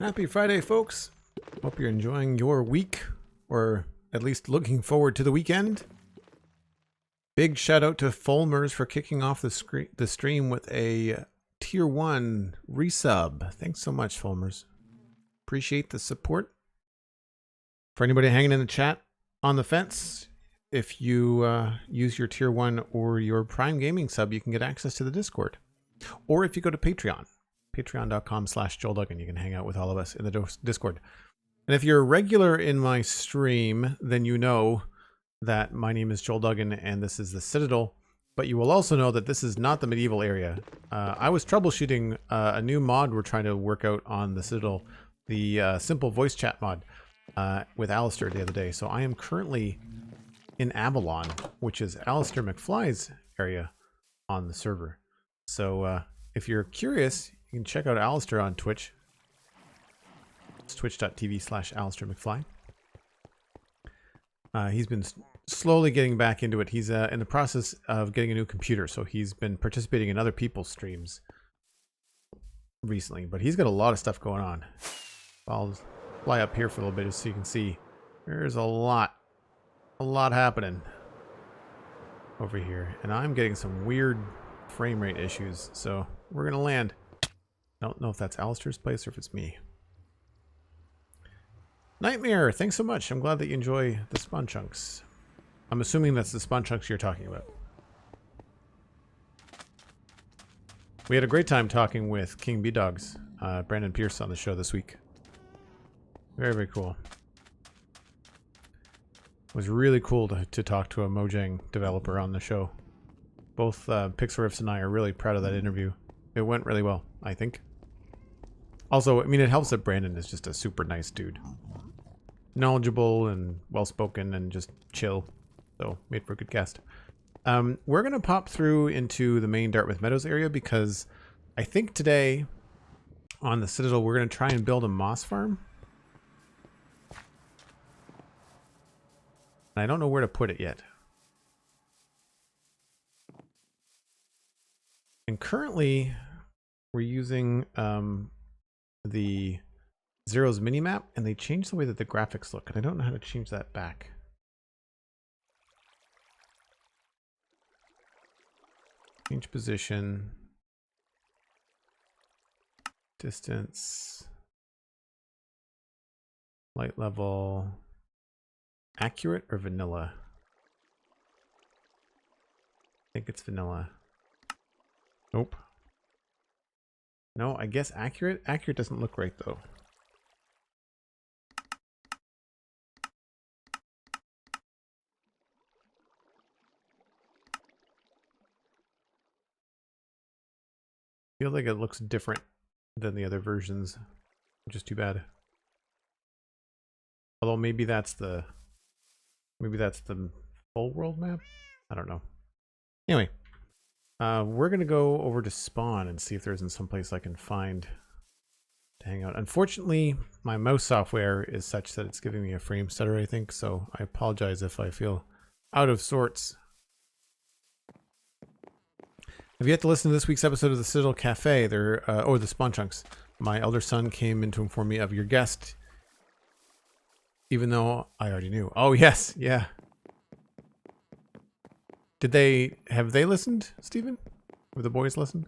Happy Friday, folks. Hope you're enjoying your week, or at least looking forward to the weekend. Big shout out to Fulmers for kicking off the stream with a tier 1 resub. Thanks so much, Fulmers. Appreciate the support. For anybody hanging in the chat on the fence, if you use your tier 1 or your Prime Gaming sub, you can get access to the Discord. Or if you go to Patreon, patreon.com/JoelDuggan, you can hang out with all of us in the Discord. And if you're a regular in my stream, then you know that my name is Joel Duggan and this is the Citadel, but you will also know that this is not the medieval area. I was troubleshooting a new mod we're trying to work out on the Citadel, the simple voice chat mod with Alistair the other day. So I am currently in Avalon, which is Alistair McFly's area on the server. So if you're curious, you can check out Alistair on Twitch. It's twitch.tv/AlistairMcFly. He's been slowly getting back into it. He's in the process of getting a new computer, so he's been participating in other people's streams recently, but he's got a lot of stuff going on. I'll fly up here for a little bit just so you can see. There's a lot happening over here, and I'm getting some weird frame rate issues, so we're gonna land. I don't know if that's Alistair's place or if it's me. Nightmare, thanks so much. I'm glad that you enjoy the spawn chunks. I'm assuming that's the spawn chunks you're talking about. We had a great time talking with King B-Dogs, Brandon Pierce, on the show this week. Very, very cool. It was really cool to talk to a Mojang developer on the show. Both Pixel and I are really proud of that interview. It went really well, I think. Also, I mean, it helps that Brandon is just a super nice dude. Knowledgeable and well-spoken and just chill. So, made for a good guest. We're going to pop through into the main Dartmouth Meadows area because I think today on the Citadel we're going to try and build a moss farm. And I don't know where to put it yet. And currently we're using the Zero's minimap, and they changed the way that the graphics look, and I don't know how to change that back. Change position, distance, light level, accurate or vanilla? I think it's vanilla. Nope. No, I guess accurate. Accurate doesn't look right though. I feel like it looks different than the other versions, which is too bad. Although maybe that's the full world map. I don't know. Anyway, we're gonna go over to spawn and see if there's some place I can find to hang out. Unfortunately, my mouse software is such that it's giving me a frame stutter, I think. So I apologize if I feel out of sorts. Have you yet to listen to this week's episode of the Citadel Cafe? Or the Spawn Chunks. My elder son came in to inform me of your guest, even though I already knew. Oh yes, yeah. Have they listened, Stephen? Have the boys listened?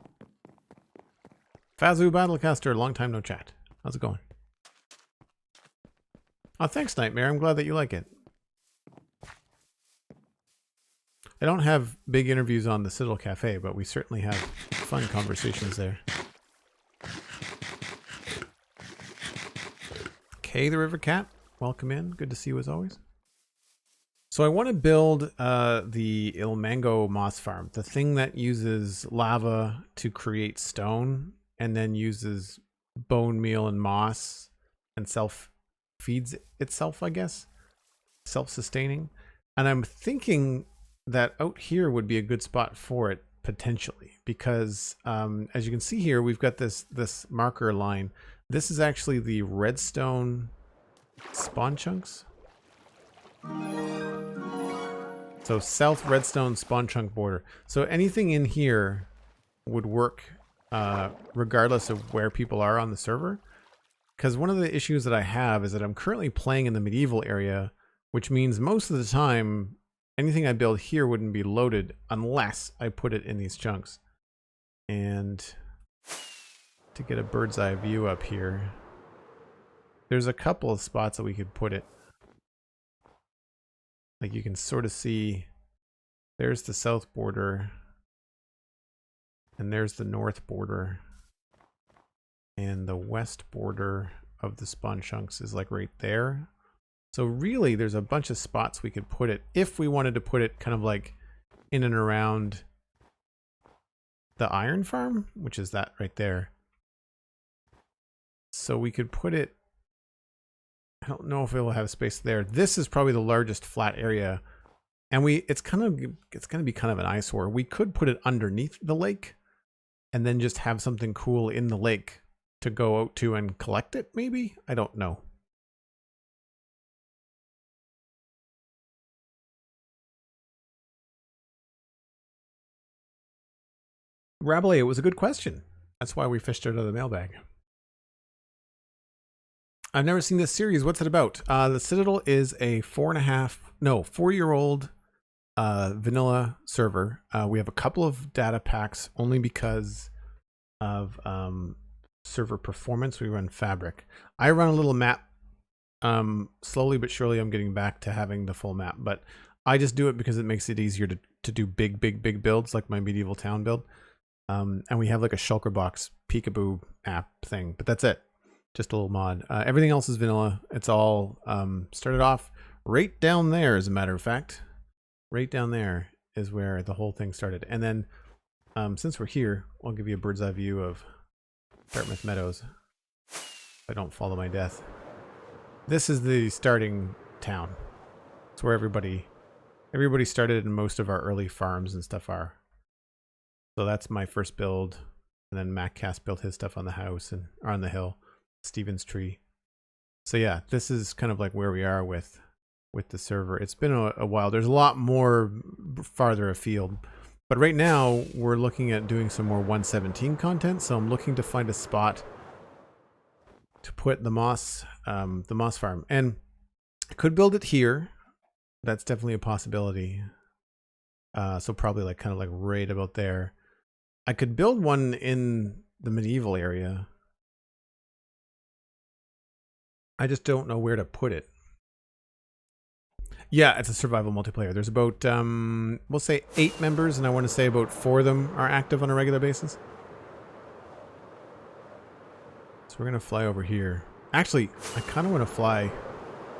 Fazu Battlecaster, long time no chat. How's it going? Oh, thanks, Nightmare. I'm glad that you like it. I don't have big interviews on the Citadel Cafe, but we certainly have fun conversations there. Okay, the River Cat, welcome in. Good to see you as always. So I want to build the Il Mango moss farm, the thing that uses lava to create stone and then uses bone meal and moss and self-feeds itself, I guess. Self-sustaining. And I'm thinking that out here would be a good spot for it potentially, because as you can see here, we've got this marker line. This is actually the redstone spawn chunks. So south redstone spawn chunk border. So anything in here would work regardless of where people are on the server, because one of the issues that I have is that I'm currently playing in the medieval area, which means most of the time anything I build here wouldn't be loaded unless I put it in these chunks. And to get a bird's eye view up here, there's a couple of spots that we could put it. Like you can sort of see, there's the south border, and there's the north border, and the west border of the spawn chunks is like right there. So really there's a bunch of spots we could put it if we wanted to put it kind of like in and around the iron farm, which is that right there. So we could put it, I don't know if it will have space there. This is probably the largest flat area, and it's going to be kind of an eyesore. We could put it underneath the lake and then just have something cool in the lake to go out to and collect it, maybe? I don't know. Rabelais, it was a good question. That's why we fished it out of the mailbag. I've never seen this series. What's it about? The Citadel is a 4-year-old vanilla server. We have a couple of data packs only because of server performance. We run Fabric. I run a little map. Slowly but surely I'm getting back to having the full map, but I just do it because it makes it easier to do big builds like my medieval town build. And we have like a shulker box peekaboo app thing, but that's it. Just a little mod. Everything else is vanilla. It's all started off right down there, as a matter of fact. Right down there is where the whole thing started. And then since we're here, I'll give you a bird's eye view of Dartmouth Meadows. If I don't follow my death. This is the starting town. It's where everybody started, and most of our early farms and stuff are. So that's my first build. And then MacCast built his stuff on the house and or on the hill. Stephen's tree. So yeah, this is kind of like where we are with the server. It's been a while. There's a lot more farther afield, but right now we're looking at doing some more 117 content. So I'm looking to find a spot to put the moss farm, and I could build it here. That's definitely a possibility. So probably like kind of like right about there. I could build one in the medieval area. I just don't know where to put it. Yeah, it's a survival multiplayer. There's about, we'll say 8 members, and I want to say about 4 of them are active on a regular basis. So we're going to fly over here. Actually, I kind of want to fly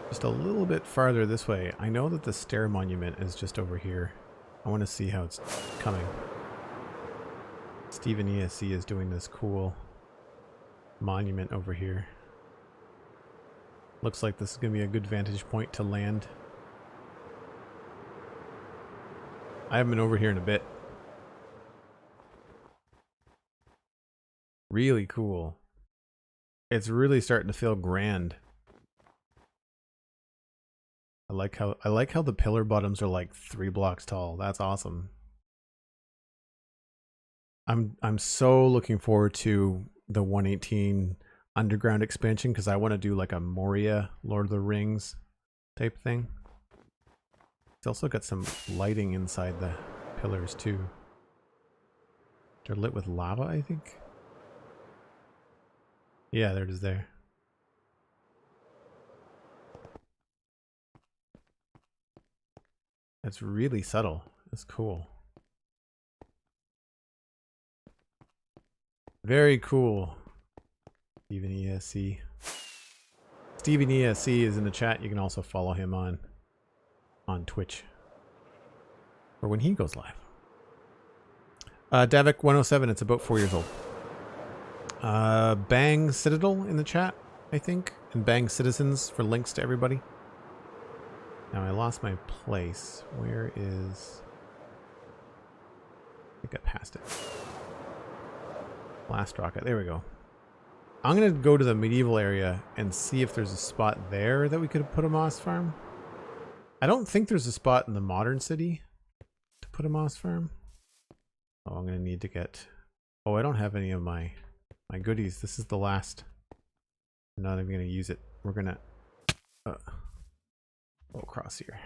just a little bit farther this way. I know that the stair monument is just over here. I want to see how it's coming. Stephen ESC is doing this cool monument over here. Looks like this is going to be a good vantage point to land. I haven't been over here in a bit. Really cool. It's really starting to feel grand. I like how the pillar bottoms are like 3 blocks tall. That's awesome. I'm so looking forward to the 118 underground expansion because I want to do like a Moria Lord of the Rings type thing. It's also got some lighting inside the pillars too. They're lit with lava, I think. Yeah, there it is there. It's really subtle. It's cool. Very cool. Stephen ESC. Stephen ESC is in the chat. You can also follow him on Twitch. Or when he goes live. Davik 107, it's about 4 years old. Bang Citadel in the chat, I think. And Bang Citizens for links to everybody. Now I lost my place. Where is... I think I passed it. Blast rocket. There we go. I'm going to go to the medieval area and see if there's a spot there that we could put a moss farm. I don't think there's a spot in the modern city to put a moss farm. Oh, I'm going to need to get... Oh, I don't have any of my goodies. This is the last I'm not even going to use it. We're going to go across here.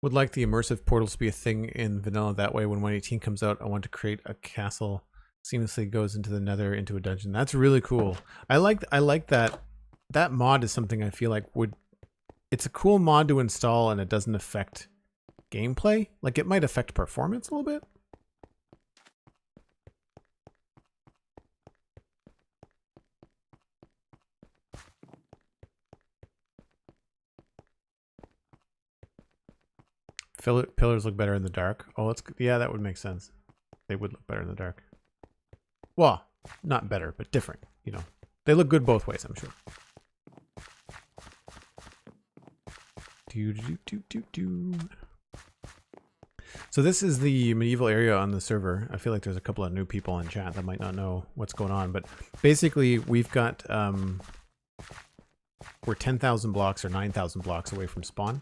Would like the immersive portals to be a thing in vanilla. That way when 118 comes out, I want to create a castle seamlessly goes into the nether into a dungeon. That's really cool. I like that. That mod is something I feel like would, it's a cool mod to install and it doesn't affect gameplay. Like it might affect performance a little bit. Pillars look better in the dark. Oh, it's, yeah, that would make sense. They would look better in the dark. Well, not better, but different, you know. They look good both ways, I'm sure. So this is the medieval area on the server. I feel like there's a couple of new people in chat that might not know what's going on, but basically we've got we're 10,000 blocks or 9,000 blocks away from spawn.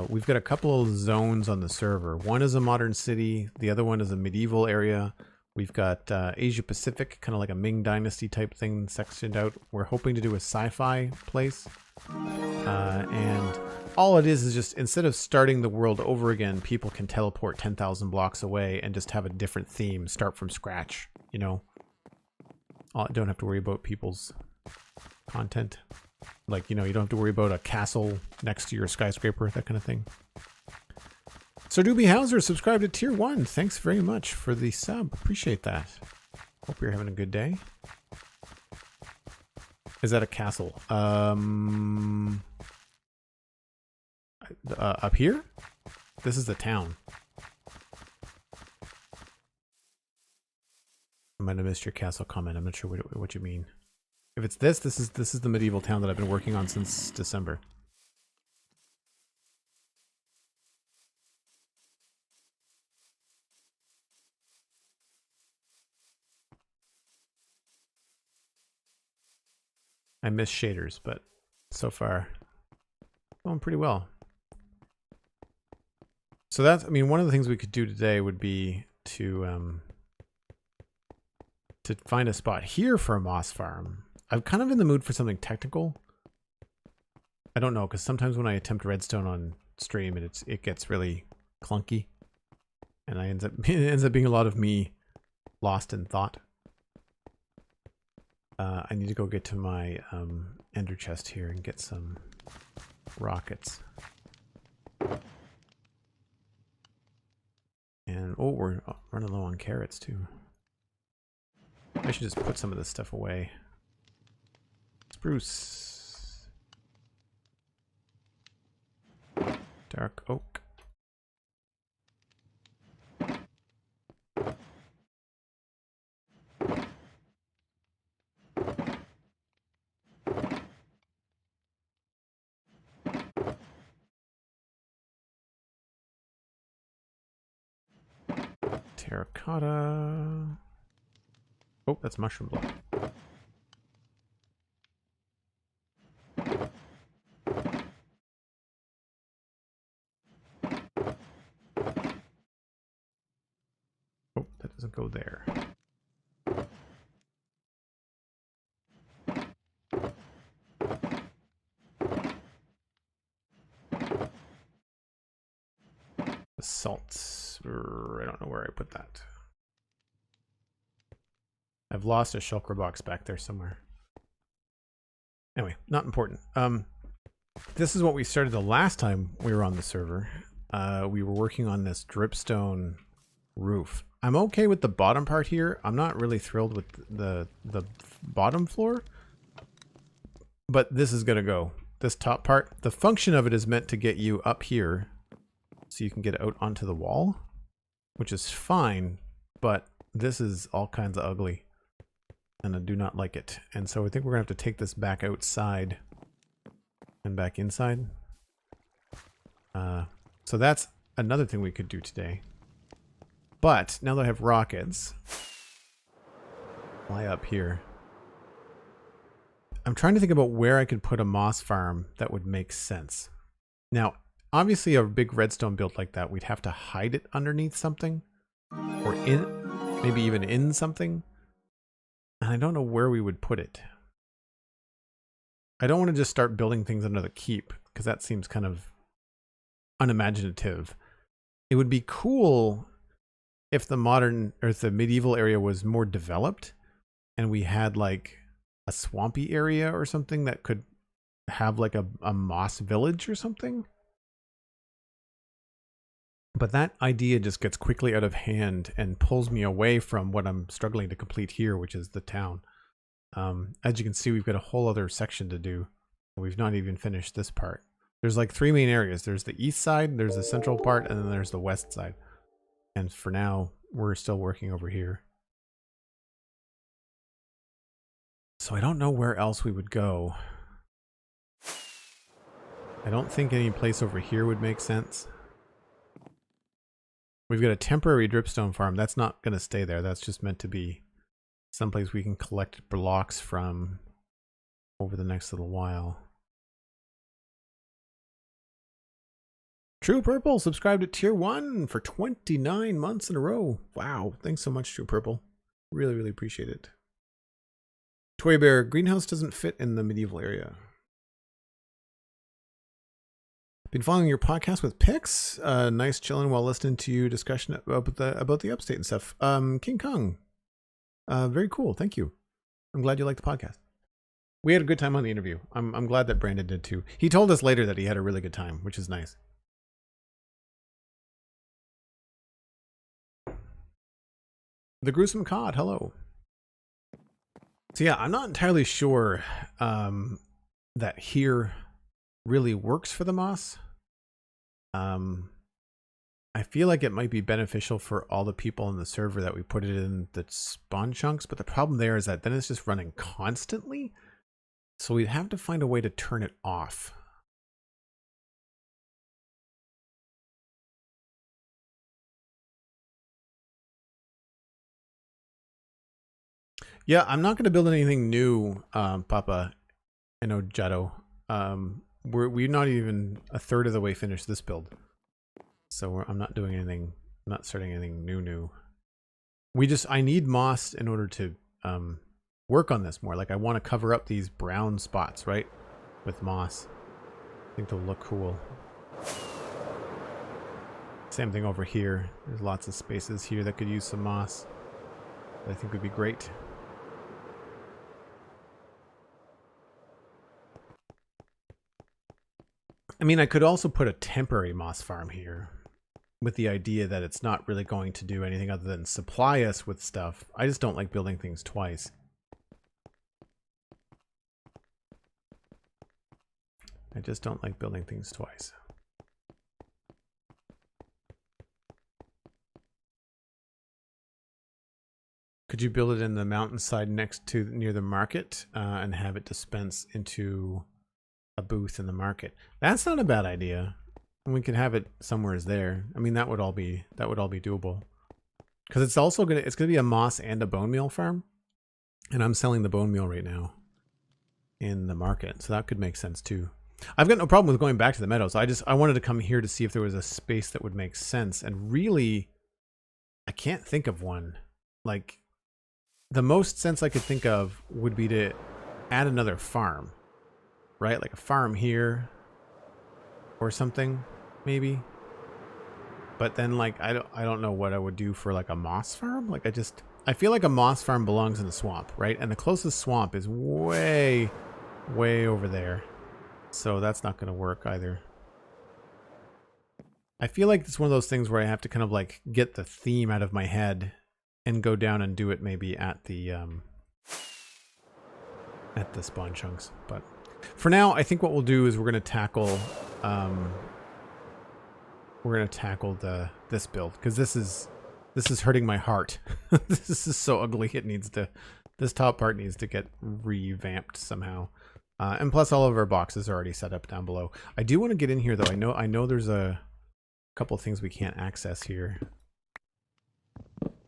We've got a couple of zones on the server. One is a modern city, the other one is a medieval area. We've got Asia Pacific, kind of like a Ming Dynasty type thing sectioned out. We're hoping to do a sci-fi place. And all it is just, instead of starting the world over again, people can teleport 10,000 blocks away and just have a different theme, start from scratch, you know? Don't have to worry about people's content. Like, you know, you don't have to worry about a castle next to your skyscraper, that kind of thing. Sir Doobie Hauser subscribed to Tier 1. Thanks very much for the sub. Appreciate that. Hope you're having a good day. Is that a castle? Up here? This is the town. I might have missed your castle comment. I'm not sure what you mean. If it's this is the medieval town that I've been working on since December. I miss shaders, but so far going pretty well. So that's, I mean, one of the things we could do today would be to find a spot here for a moss farm. I'm kind of in the mood for something technical. I don't know, because sometimes when I attempt redstone on stream, it gets really clunky, and it ends up being a lot of me lost in thought. I need to go get to my ender chest here and get some rockets. And oh, we're running low on carrots too. I should just put some of this stuff away. Spruce. Dark oak. Terracotta. Oh, that's mushroom block. Oh, that doesn't go there. The salt. I don't know where I put that. I've lost a shulker box back there somewhere. Anyway, not important. This is what we started the last time we were on the server. We were working on this dripstone roof. I'm okay with the bottom part here. I'm not really thrilled with the bottom floor, but this is gonna go. This top part, the function of it is meant to get you up here so you can get out onto the wall, which is fine, but this is all kinds of ugly and I do not like it. And so I think we're gonna have to take this back outside and back inside. So that's another thing we could do today. But now that I have rockets, fly up here. I'm trying to think about where I could put a moss farm that would make sense. Now, obviously a big redstone build like that, we'd have to hide it underneath something or maybe even in something. And I don't know where we would put it. I don't want to just start building things under the keep because that seems kind of unimaginative. It would be cool if the modern or if the medieval area was more developed and we had like a swampy area or something that could have like a moss village or something. But that idea just gets quickly out of hand and pulls me away from what I'm struggling to complete here, which is the town. As you can see, we've got a whole other section to do. We've not even finished this part. There's like 3 main areas. There's the east side, there's the central part, and then there's the west side. And for now, we're still working over here. So I don't know where else we would go. I don't think any place over here would make sense. We've got a temporary dripstone farm. That's not going to stay there. That's just meant to be someplace we can collect blocks from over the next little while. True Purple subscribed at tier 1 for 29 months in a row. Wow. Thanks so much, True Purple. Really, really appreciate it. Toy Bear, greenhouse doesn't fit in the medieval area. Been following your podcast with pics. Nice chilling while listening to you discussion about the upstate and stuff. King Kong. Very cool. Thank you. I'm glad you liked the podcast. We had a good time on the interview. I'm glad that Brandon did too. He told us later that he had a really good time, which is nice. The Gruesome Cod, hello. So yeah, I'm not entirely sure that here really works for the moss. I feel like it might be beneficial for all the people in the server that we put it in the spawn chunks, but the problem there is that then it's just running constantly. So we'd have to find a way to turn it off. Yeah, I'm not going to build anything new, Papa and Ojado. We're not even a third of the way finished this build. So I'm not doing anything, not starting anything new. I need moss in order to work on this more. Like I want to cover up these brown spots, right? With moss. I think they'll look cool. Same thing over here. There's lots of spaces here that could use some moss. That I think would be great. I mean, I could also put a temporary moss farm here with the idea that it's not really going to do anything other than supply us with stuff. I just don't like building things twice. I just don't like building things twice. Could you build it in the mountainside near the market and have it dispense into a booth in the market? That's not a bad idea. And we could have it somewhere there. I mean, that would all be doable. Because it's also gonna be a moss and a bone meal farm. And I'm selling the bone meal right now in the market. So that could make sense too. I've got no problem with going back to the meadows. I wanted to come here to see if there was a space that would make sense. And really, I can't think of one. Like, the most sense I could think of would be to add another farm. Right? Like a farm here or something, maybe. But then like I don't know what I would do for like a moss farm. Like I feel like a moss farm belongs in a swamp, right? And the closest swamp is way over there. So that's not going to work either. I feel like it's one of those things where I have to kind of like get the theme out of my head and go down and do it maybe at the spawn chunks. But for now, I think what we'll do is we're going to tackle this build because this is hurting my heart. This is so ugly. This top part needs to get revamped somehow. And plus all of our boxes are already set up down below. I do want to get in here though. I know there's a couple of things we can't access here.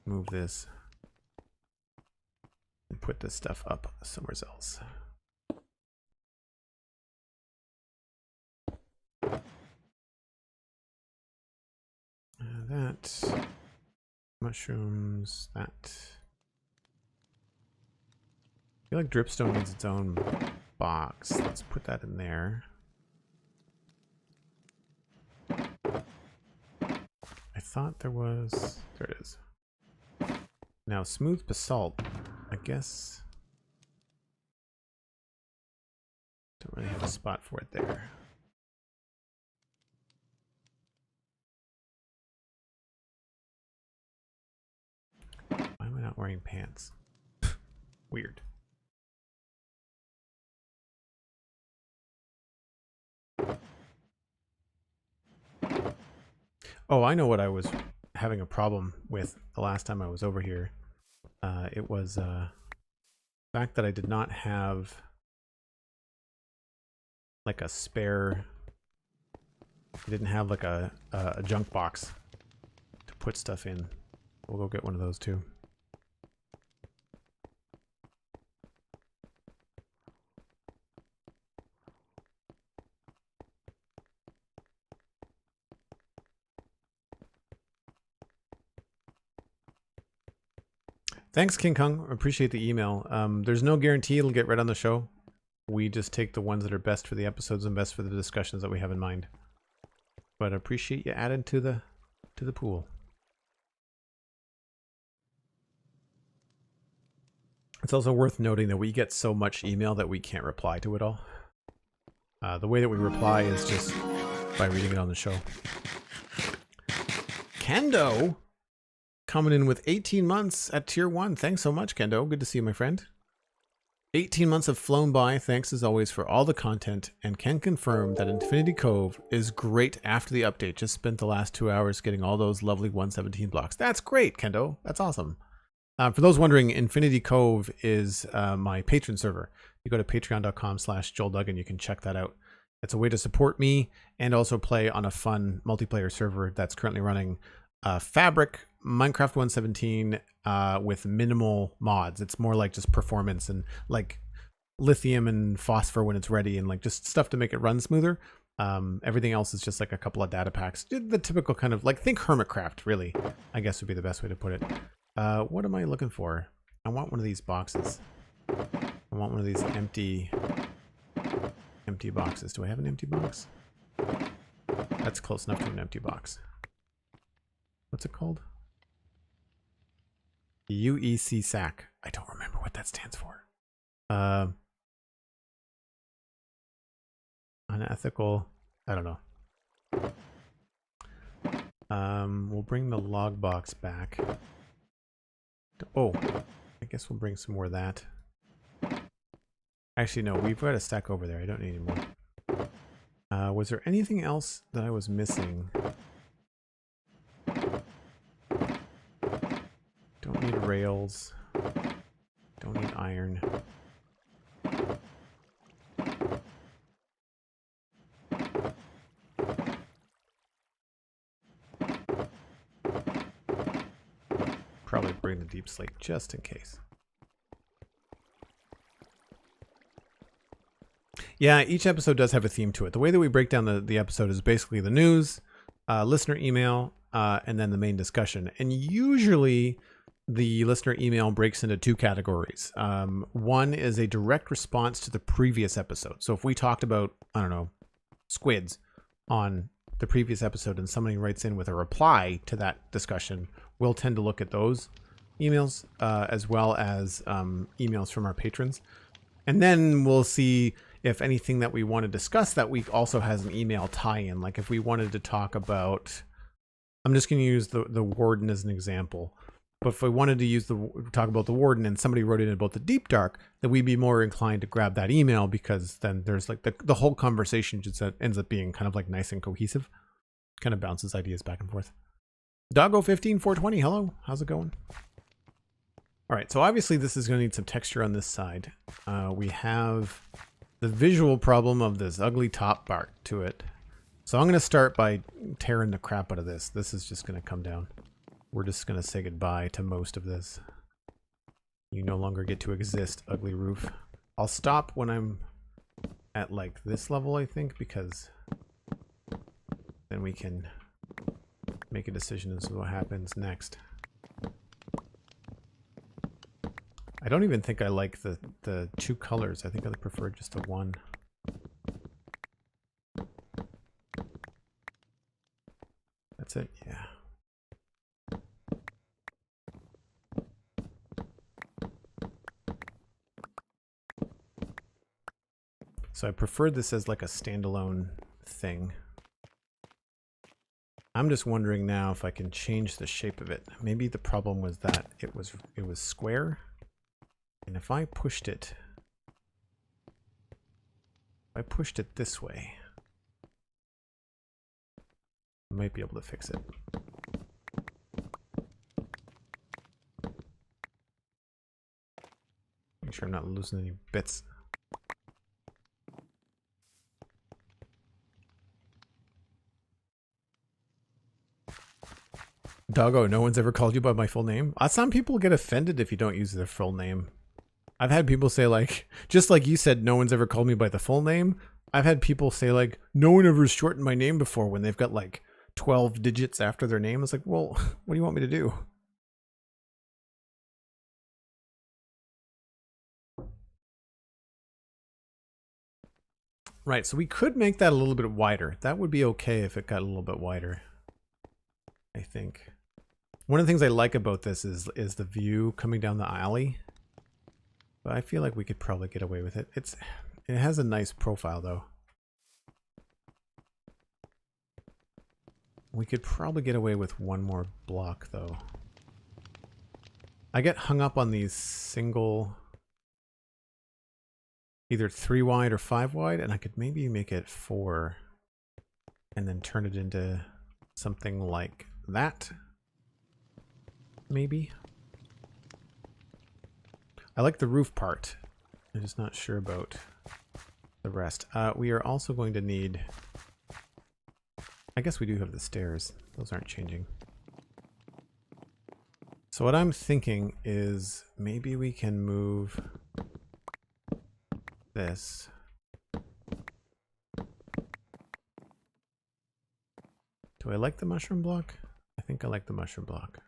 Move this and put this stuff up somewhere else. that. Mushrooms, that. I feel like Dripstone needs its own box. Let's put that in there. I thought there was... There it is. Now, smooth basalt. I guess... Don't really have a spot for it there. Why am I not wearing pants? Weird. Oh, I know what I was having a problem with the last time I was over here. It was the fact that I did not have like a spare. I didn't have like a junk box to put stuff in. We'll go get one of those too. Thanks, King Kong. Appreciate the email. There's no guarantee it'll get read on the show. We just take the ones that are best for the episodes and best for the discussions that we have in mind. But I appreciate you adding to the pool. It's also worth noting that we get so much email that we can't reply to it all. The way that we reply is just by reading it on the show. Kendo coming in with 18 months at tier 1. Thanks so much, Kendo. Good to see you, my friend. 18 months have flown by. Thanks as always for all the content, and can confirm that Infinity Cove is great after the update. Just spent the last 2 hours getting all those lovely 117 blocks. That's great, Kendo. That's awesome. For those wondering, Infinity Cove is my patron server. You go to patreon.com/JoelDuggan. You can check that out. It's a way to support me and also play on a fun multiplayer server that's currently running Fabric, Minecraft 117 with minimal mods. It's more like just performance and like lithium and phosphor when it's ready, and like just stuff to make it run smoother. Everything else is just like a couple of data packs. The typical kind of like, think Hermitcraft, really, I guess would be the best way to put it. What am I looking for? I want one of these boxes. I want one of these empty boxes. Do I have an empty box? That's close enough to an empty box. What's it called? UEC SAC. I don't remember what that stands for. Unethical. I don't know. We'll bring the log box back. Oh, I guess we'll bring some more of that. Actually, no, we've got a stack over there. I don't need any more. Was there anything else that I was missing? Don't need rails. Don't need iron. Probably bring the deep slate just in case. Yeah, each episode does have a theme to it. The way that we break down the episode is basically the news, listener email, and then the main discussion. And usually the listener email breaks into two categories. One is a direct response to the previous episode. So if we talked about, I don't know, squids on the previous episode and somebody writes in with a reply to that discussion, we'll tend to look at those emails as well as emails from our patrons. And then we'll see if anything that we want to discuss that week also has an email tie-in. Like if we wanted to talk about, I'm just going to use the warden as an example. But if we wanted to talk about the warden and somebody wrote in about the deep dark, then we'd be more inclined to grab that email, because then there's like the whole conversation just ends up being kind of like nice and cohesive. Kind of bounces ideas back and forth. Doggo15420, hello, how's it going? All right, so obviously this is going to need some texture on this side. We have the visual problem of this ugly top part to it. So I'm going to start by tearing the crap out of this. This is just going to come down. We're just going to say goodbye to most of this. You no longer get to exist, ugly roof. I'll stop when I'm at like this level, I think, because then we can make a decision as to what happens next. I don't even think I like the two colors. I think I prefer just the one. That's it, yeah. So I prefer this as like a standalone thing. I'm just wondering now if I can change the shape of it. Maybe the problem was that it was square. And if I pushed it this way, I might be able to fix it. Make sure I'm not losing any bits. Doggo, no one's ever called you by my full name? Some people get offended if you don't use their full name. I've had people say, like, just like you said, no one's ever called me by the full name. I've had people say, like, no one ever shortened my name before when they've got like 12 digits after their name. It's like, well, what do you want me to do? Right, so we could make that a little bit wider. That would be okay if it got a little bit wider, I think. One of the things I like about this is the view coming down the alley. But I feel like we could probably get away with it. It has a nice profile though. We could probably get away with one more block though. I get hung up on these single, either 3 wide or 5 wide, and I could maybe make it 4 and then turn it into something like that. Maybe. I like the roof part. I'm just not sure about the rest. We are also going to need, I guess we do have the stairs. Those aren't changing. So what I'm thinking is maybe we can move this. Do I like the mushroom block? I think I like the mushroom block.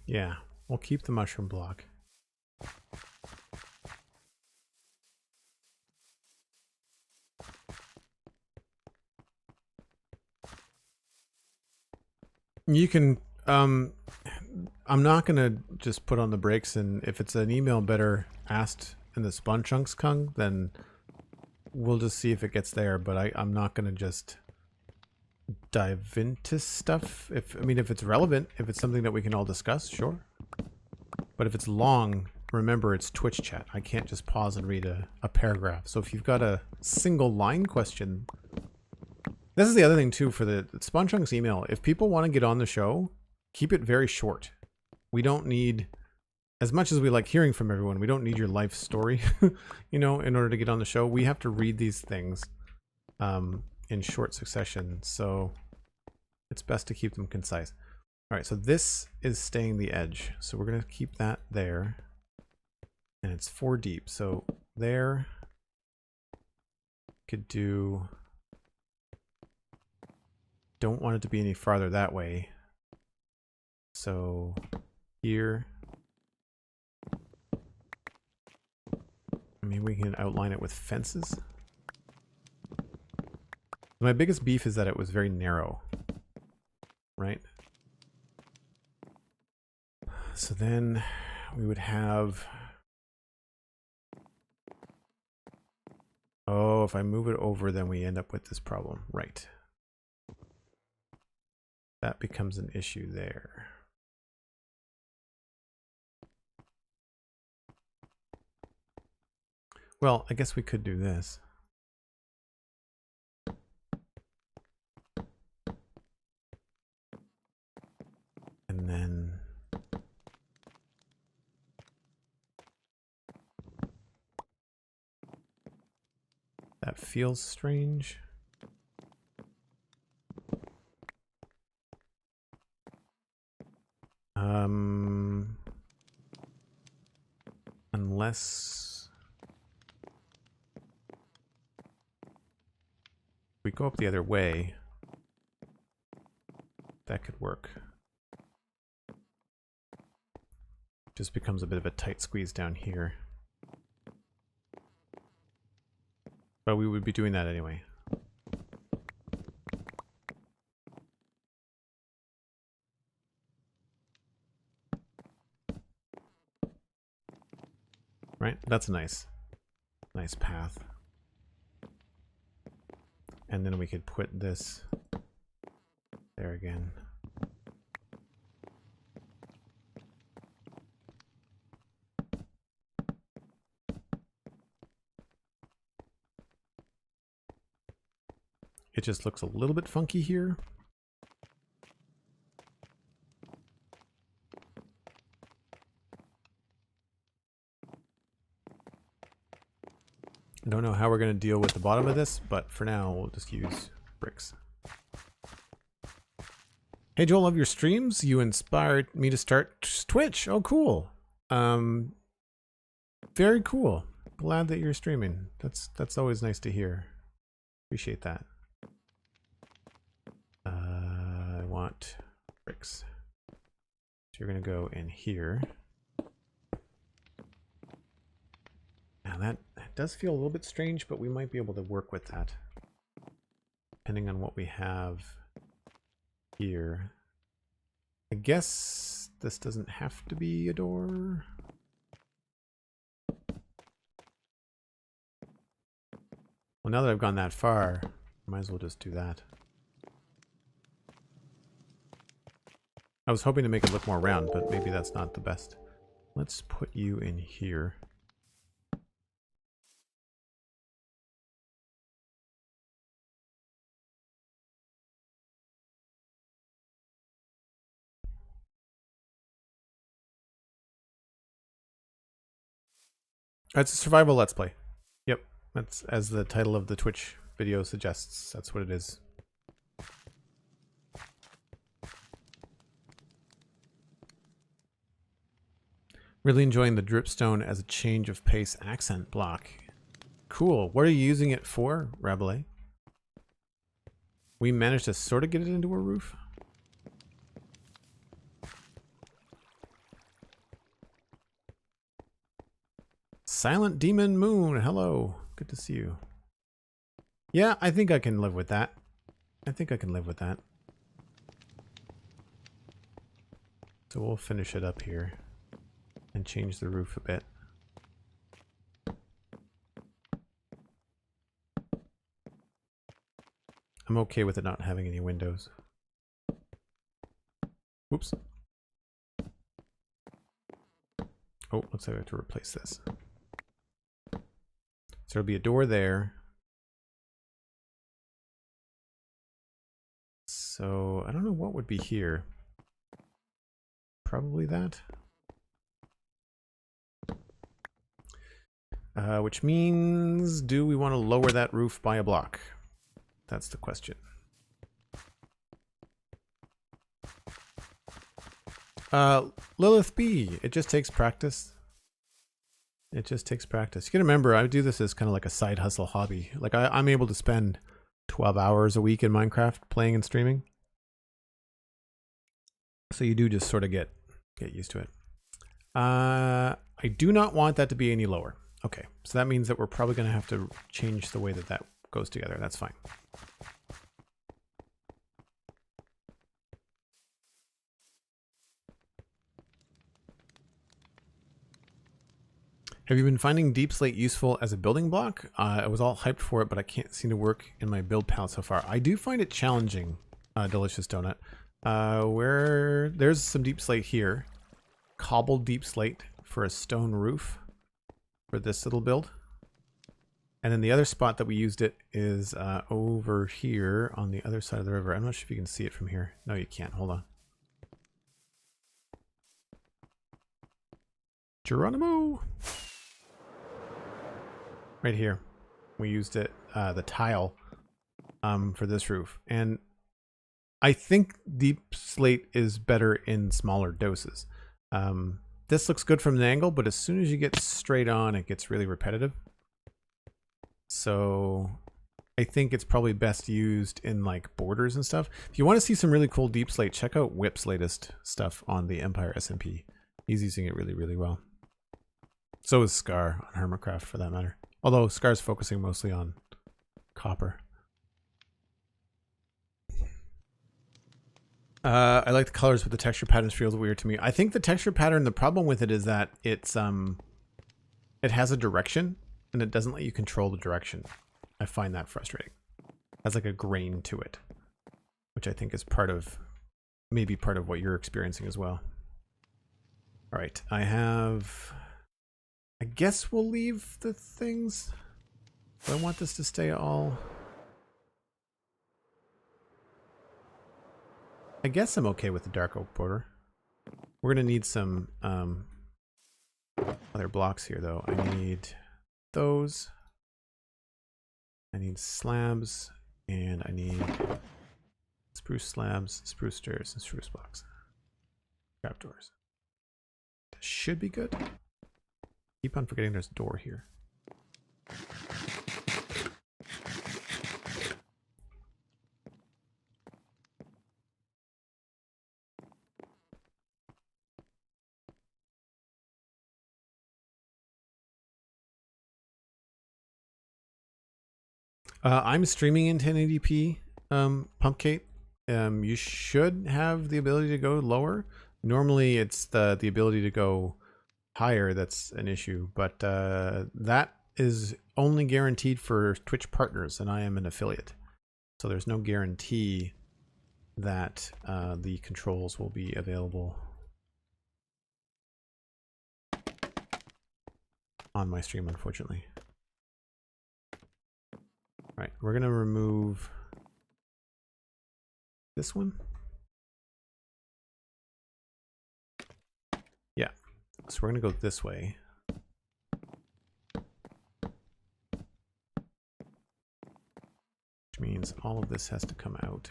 Yeah, we'll keep the mushroom block. You can, I'm not going to just put on the brakes, and if it's an email better asked in the spawn chunks, Kung, then we'll just see if it gets there, but I'm not going to just dive into stuff. If it's relevant, if it's something that we can all discuss, sure. But if it's long, remember it's Twitch chat. I can't just pause and read a paragraph. So if you've got a single line question, this is the other thing too for the Spawn Chunks email. If people want to get on the show, keep it very short. We don't need, as much as we like hearing from everyone, we don't need your life story, you know, in order to get on the show. We have to read these things in short succession. So it's best to keep them concise. All right, so this is staying the edge. So we're going to keep that there. And it's 4 deep. So there, could do, don't want it to be any farther that way. So here, I mean, we can outline it with fences. My biggest beef is that it was very narrow, right? So then we would have, oh, if I move it over, then we end up with this problem, right? That becomes an issue there. Well, I guess we could do this. And then that feels strange. guess we go up the other way. That could work. Just becomes a bit of a tight squeeze down here. But we would be doing that anyway. Right? That's a nice path. And then we could put this there again. It just looks a little bit funky here. I don't know how we're going to deal with the bottom of this, but for now we'll just use bricks. Hey Joel, love your streams. You inspired me to start Twitch. Oh, cool. Very cool. Glad that you're streaming. That's always nice to hear. Appreciate that. I want bricks. So you're going to go in here. Now that does feel a little bit strange, but we might be able to work with that. Depending on what we have here. I guess this doesn't have to be a door. Well, now that I've gone that far, might as well just do that. I was hoping to make it look more round, but maybe that's not the best. Let's put you in here. It's a survival let's play. Yep, that's as the title of the Twitch video suggests. That's what it is. Really enjoying the Dripstone as a change of pace accent block. Cool. What are you using it for, Rabelais? We managed to sort of get it into a roof. Silent Demon Moon, hello. Good to see you. Yeah, I think I can live with that. I think I can live with that. So we'll finish it up here and change the roof a bit. I'm okay with it not having any windows. Whoops. Oh, looks like I have to replace this. So there'll be a door there. So I don't know what would be here. Probably that. Which means, do we want to lower that roof by a block? That's the question. Lilith B, it just takes practice. It just takes practice. You can remember, I do this as kind of like a side hustle hobby. Like I'm able to spend 12 hours a week in Minecraft playing and streaming. So you do just sort of get used to it. I do not want that to be any lower. Okay, so that means that we're probably going to have to change the way that that goes together. That's fine. Have you been finding deep slate useful as a building block? I was all hyped for it, but I can't seem to work in my build palette so far. I do find it challenging, Delicious Donut. Where there's some deep slate here. Cobbled deep slate for a stone roof for this little build. And then the other spot that we used it is over here on the other side of the river. I'm not sure if you can see it from here. No, you can't. Hold on. Geronimo! Right here. We used it, the tile, for this roof. And I think deep slate is better in smaller doses. this looks good from an angle, but as soon as you get straight on, it gets really repetitive. So I think it's probably best used in like borders and stuff. If you want to see some really cool deep slate, check out Whip's latest stuff on the Empire SMP. He's using it really, really well. So is Scar on Hermitcraft for that matter. Although Scar's focusing mostly on copper. I like the colors, but the texture patterns feels weird to me. I think the texture pattern, the problem with it is that it's it has a direction and it doesn't let you control the direction. I find that frustrating. It has like a grain to it, which I think is maybe part of what you're experiencing as well. All right, I guess we'll leave the things. Do I want this to stay all? I guess I'm okay with the dark oak border. We're gonna need some other blocks here though. I need those. I need slabs, and I need spruce slabs, spruce stairs, and spruce blocks. Trapdoors. That should be good. Keep on forgetting there's a door here. I'm streaming in 1080p, Pumpkate. You should have the ability to go lower. Normally it's the ability to go higher that's an issue, but that is only guaranteed for Twitch partners, and I am an affiliate. So there's no guarantee that the controls will be available on my stream, unfortunately. All right, we're going to remove this one. Yeah, so we're going to go this way. Which means all of this has to come out.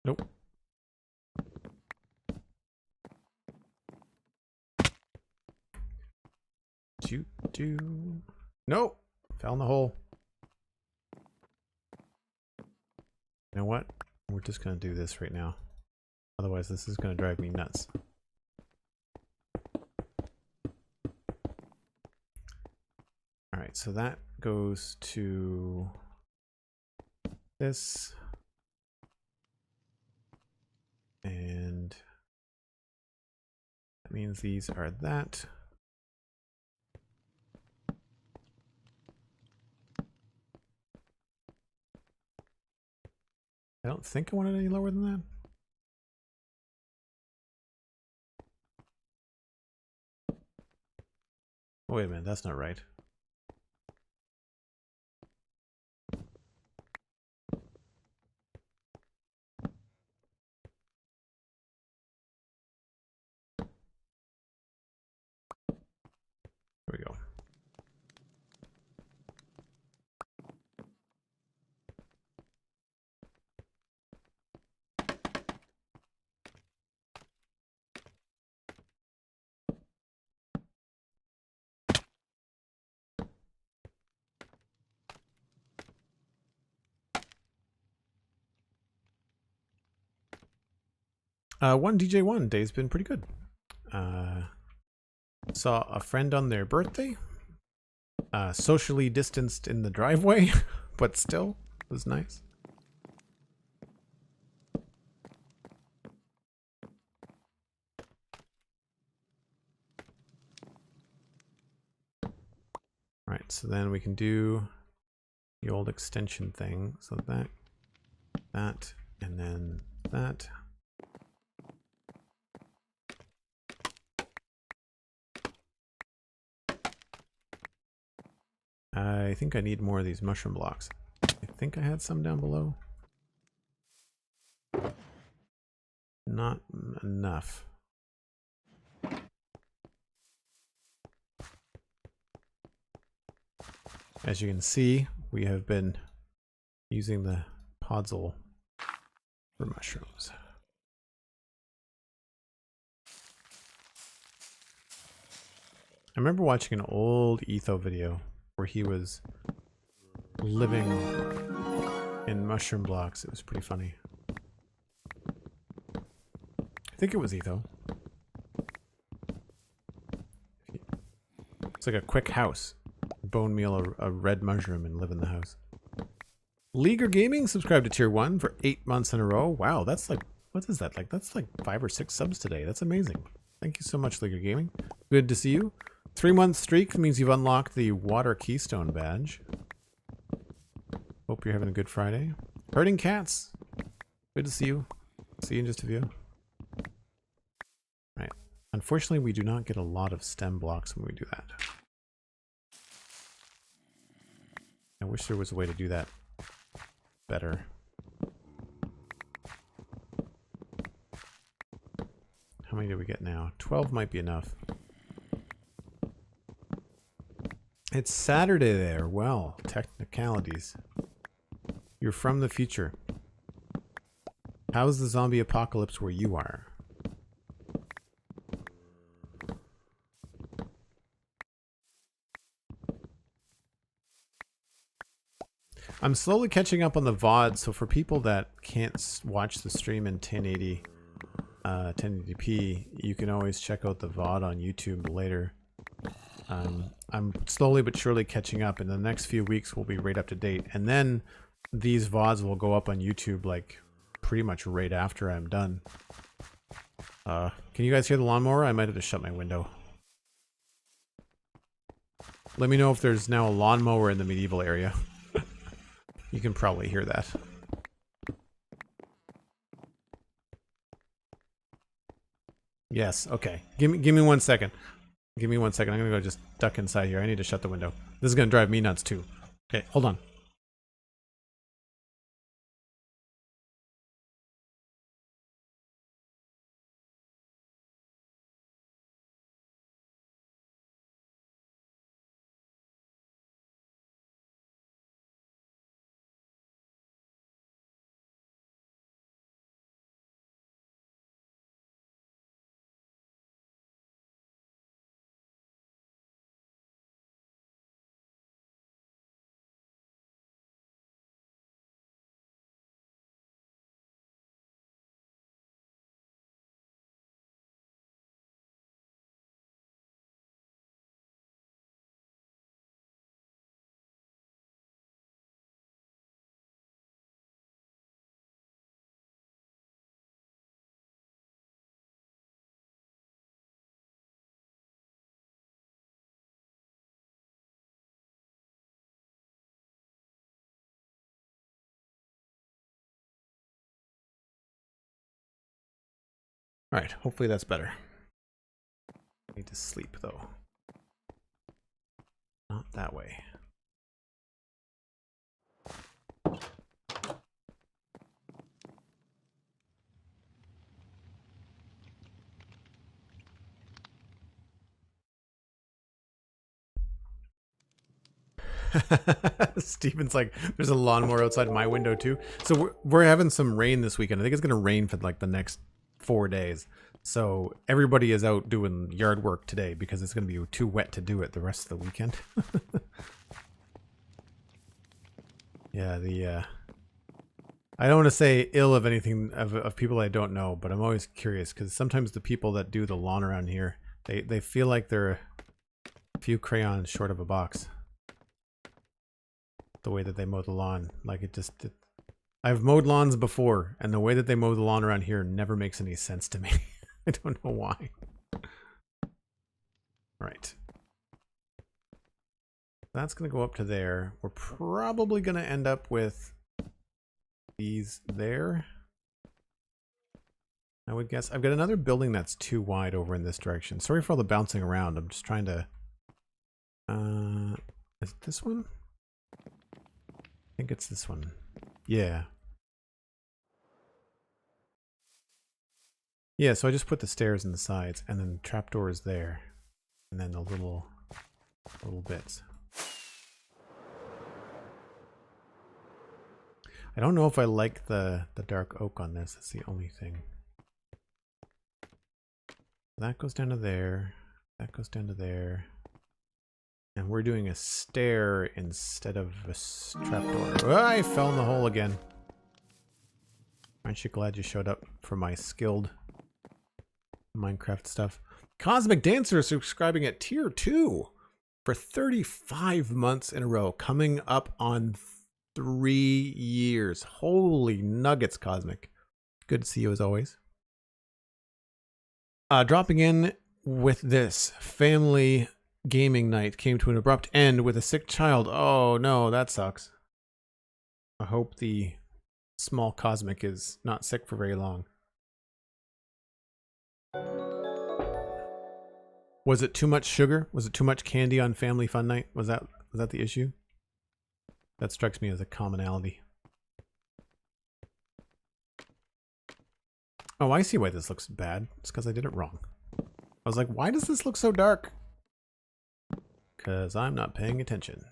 Nope. Nope. Fell in the hole. You know what? We're just going to do this right now. Otherwise, this is going to drive me nuts. All right, so that goes to this. And that means these are that. I don't think I want it any lower than that. Oh, wait a minute, that's not right. There we go. One DJ1 day's been pretty good. Saw a friend on their birthday. Socially distanced in the driveway, but still, it was nice. Alright, so then we can do the old extension thing. So that, and then that. I think I need more of these mushroom blocks. I think I had some down below. Not enough. As you can see, we have been using the podzol for mushrooms. I remember watching an old Etho video where he was living in mushroom blocks. It was pretty funny. I think it was Etho. It's like a quick house. Bone meal a red mushroom and live in the house. Leaguer Gaming subscribed to tier 1 for 8 months in a row. Wow, that's like, what is that? Like, that's like 5 or 6 subs today. That's amazing. Thank you so much, Leaguer Gaming. Good to see you. 3-month streak means you've unlocked the Water Keystone badge. Hope you're having a good Friday. Herding Cats. Good to see you. See you in just a few. Right. Unfortunately, we do not get a lot of stem blocks when we do that. I wish there was a way to do that better. How many do we get now? 12 might be enough. It's Saturday there. Well, technicalities. You're from the future. How's the zombie apocalypse where you are? I'm slowly catching up on the VOD, so for people that can't watch the stream in 1080, 1080p, you can always check out the VOD on YouTube later. I'm slowly but surely catching up. In the next few weeks, we'll be right up to date. And then these VODs will go up on YouTube, like, pretty much right after I'm done. Can you guys hear the lawnmower? I might have to shut my window. Let me know if there's now a lawnmower in the medieval area. You can probably hear that. Yes, okay. Give me 1 second. Give me 1 second. I'm gonna go just duck inside here. I need to shut the window. This is gonna drive me nuts too. Okay, hold on. All right, hopefully that's better. I need to sleep though. Not that way. Steven's like, there's a lawnmower outside my window too. So we're having some rain this weekend. I think it's gonna rain for like the next 4 days. So everybody is out doing yard work today because it's gonna be too wet to do it the rest of the weekend. Yeah, I don't want to say ill of anything of people I don't know, but I'm always curious because sometimes the people that do the lawn around here, they feel like they're a few crayons short of a box. The way that they mow the lawn, like I've mowed lawns before, and the way that they mow the lawn around here never makes any sense to me. I don't know why. Right. That's gonna go up to there. We're probably gonna end up with these there. I would guess. I've got another building that's too wide over in this direction. Sorry for all the bouncing around. I'm just trying to... is it this one? I think it's this one. Yeah. Yeah, so I just put the stairs in the sides, and then the trapdoor is there. And then the little bits. I don't know if I like the dark oak on this. That's the only thing. That goes down to there. That goes down to there. And we're doing a stair instead of a trapdoor. Oh, I fell in the hole again. Aren't you glad you showed up for my skilled Minecraft stuff? Cosmic Dancer subscribing at tier 2 for 35 months in a row, coming up on 3 years. Holy nuggets, Cosmic. Good to see you as always. Dropping in with this family gaming night came to an abrupt end with a sick child. Oh no, that sucks. I hope the small Cosmic is not sick for very long. Was it too much sugar? Was it too much candy on family fun night? Was that the issue? That strikes me as a commonality. Oh, I see why this looks bad. It's because I did it wrong. I was like, why does this look so dark? Because I'm not paying attention.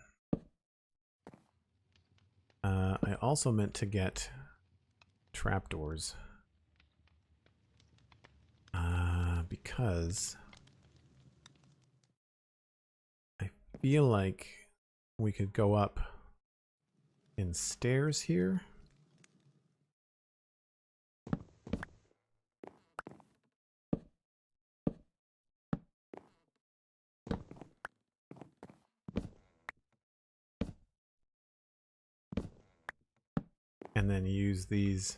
I also meant to get trapdoors. Because I feel like we could go up in stairs here. And then use these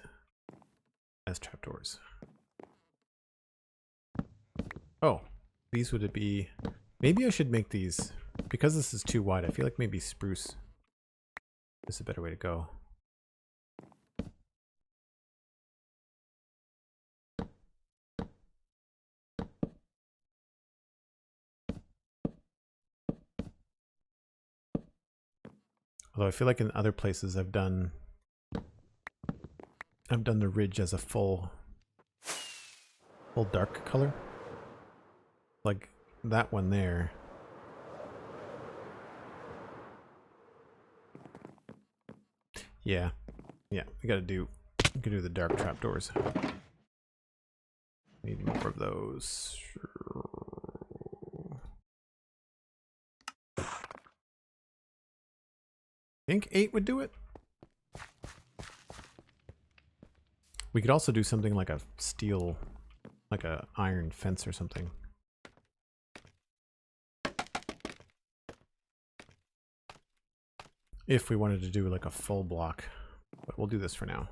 as trapdoors. Oh, these would be... Maybe I should make these... Because this is too wide, I feel like maybe spruce is a better way to go. Although I feel like in other places I've done the ridge as a full dark color. Like that one there. Yeah. Yeah, we gotta do the dark trapdoors. Need more of those. I think 8 would do it. We could also do something like a steel, like a iron fence or something. If we wanted to do like a full block, but we'll do this for now.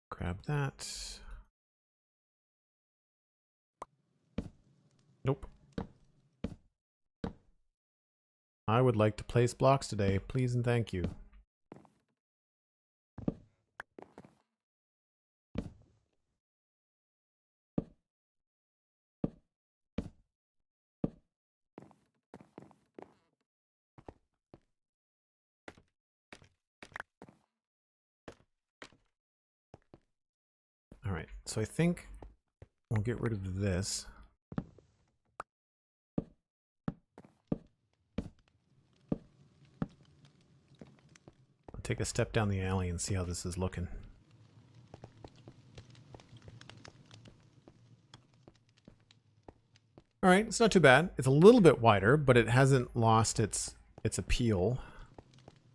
Grab that. Nope. I would like to place blocks today, please and thank you. All right, so I think we'll get rid of this. I'll take a step down the alley and see how this is looking. All right, it's not too bad. It's a little bit wider, but it hasn't lost its appeal.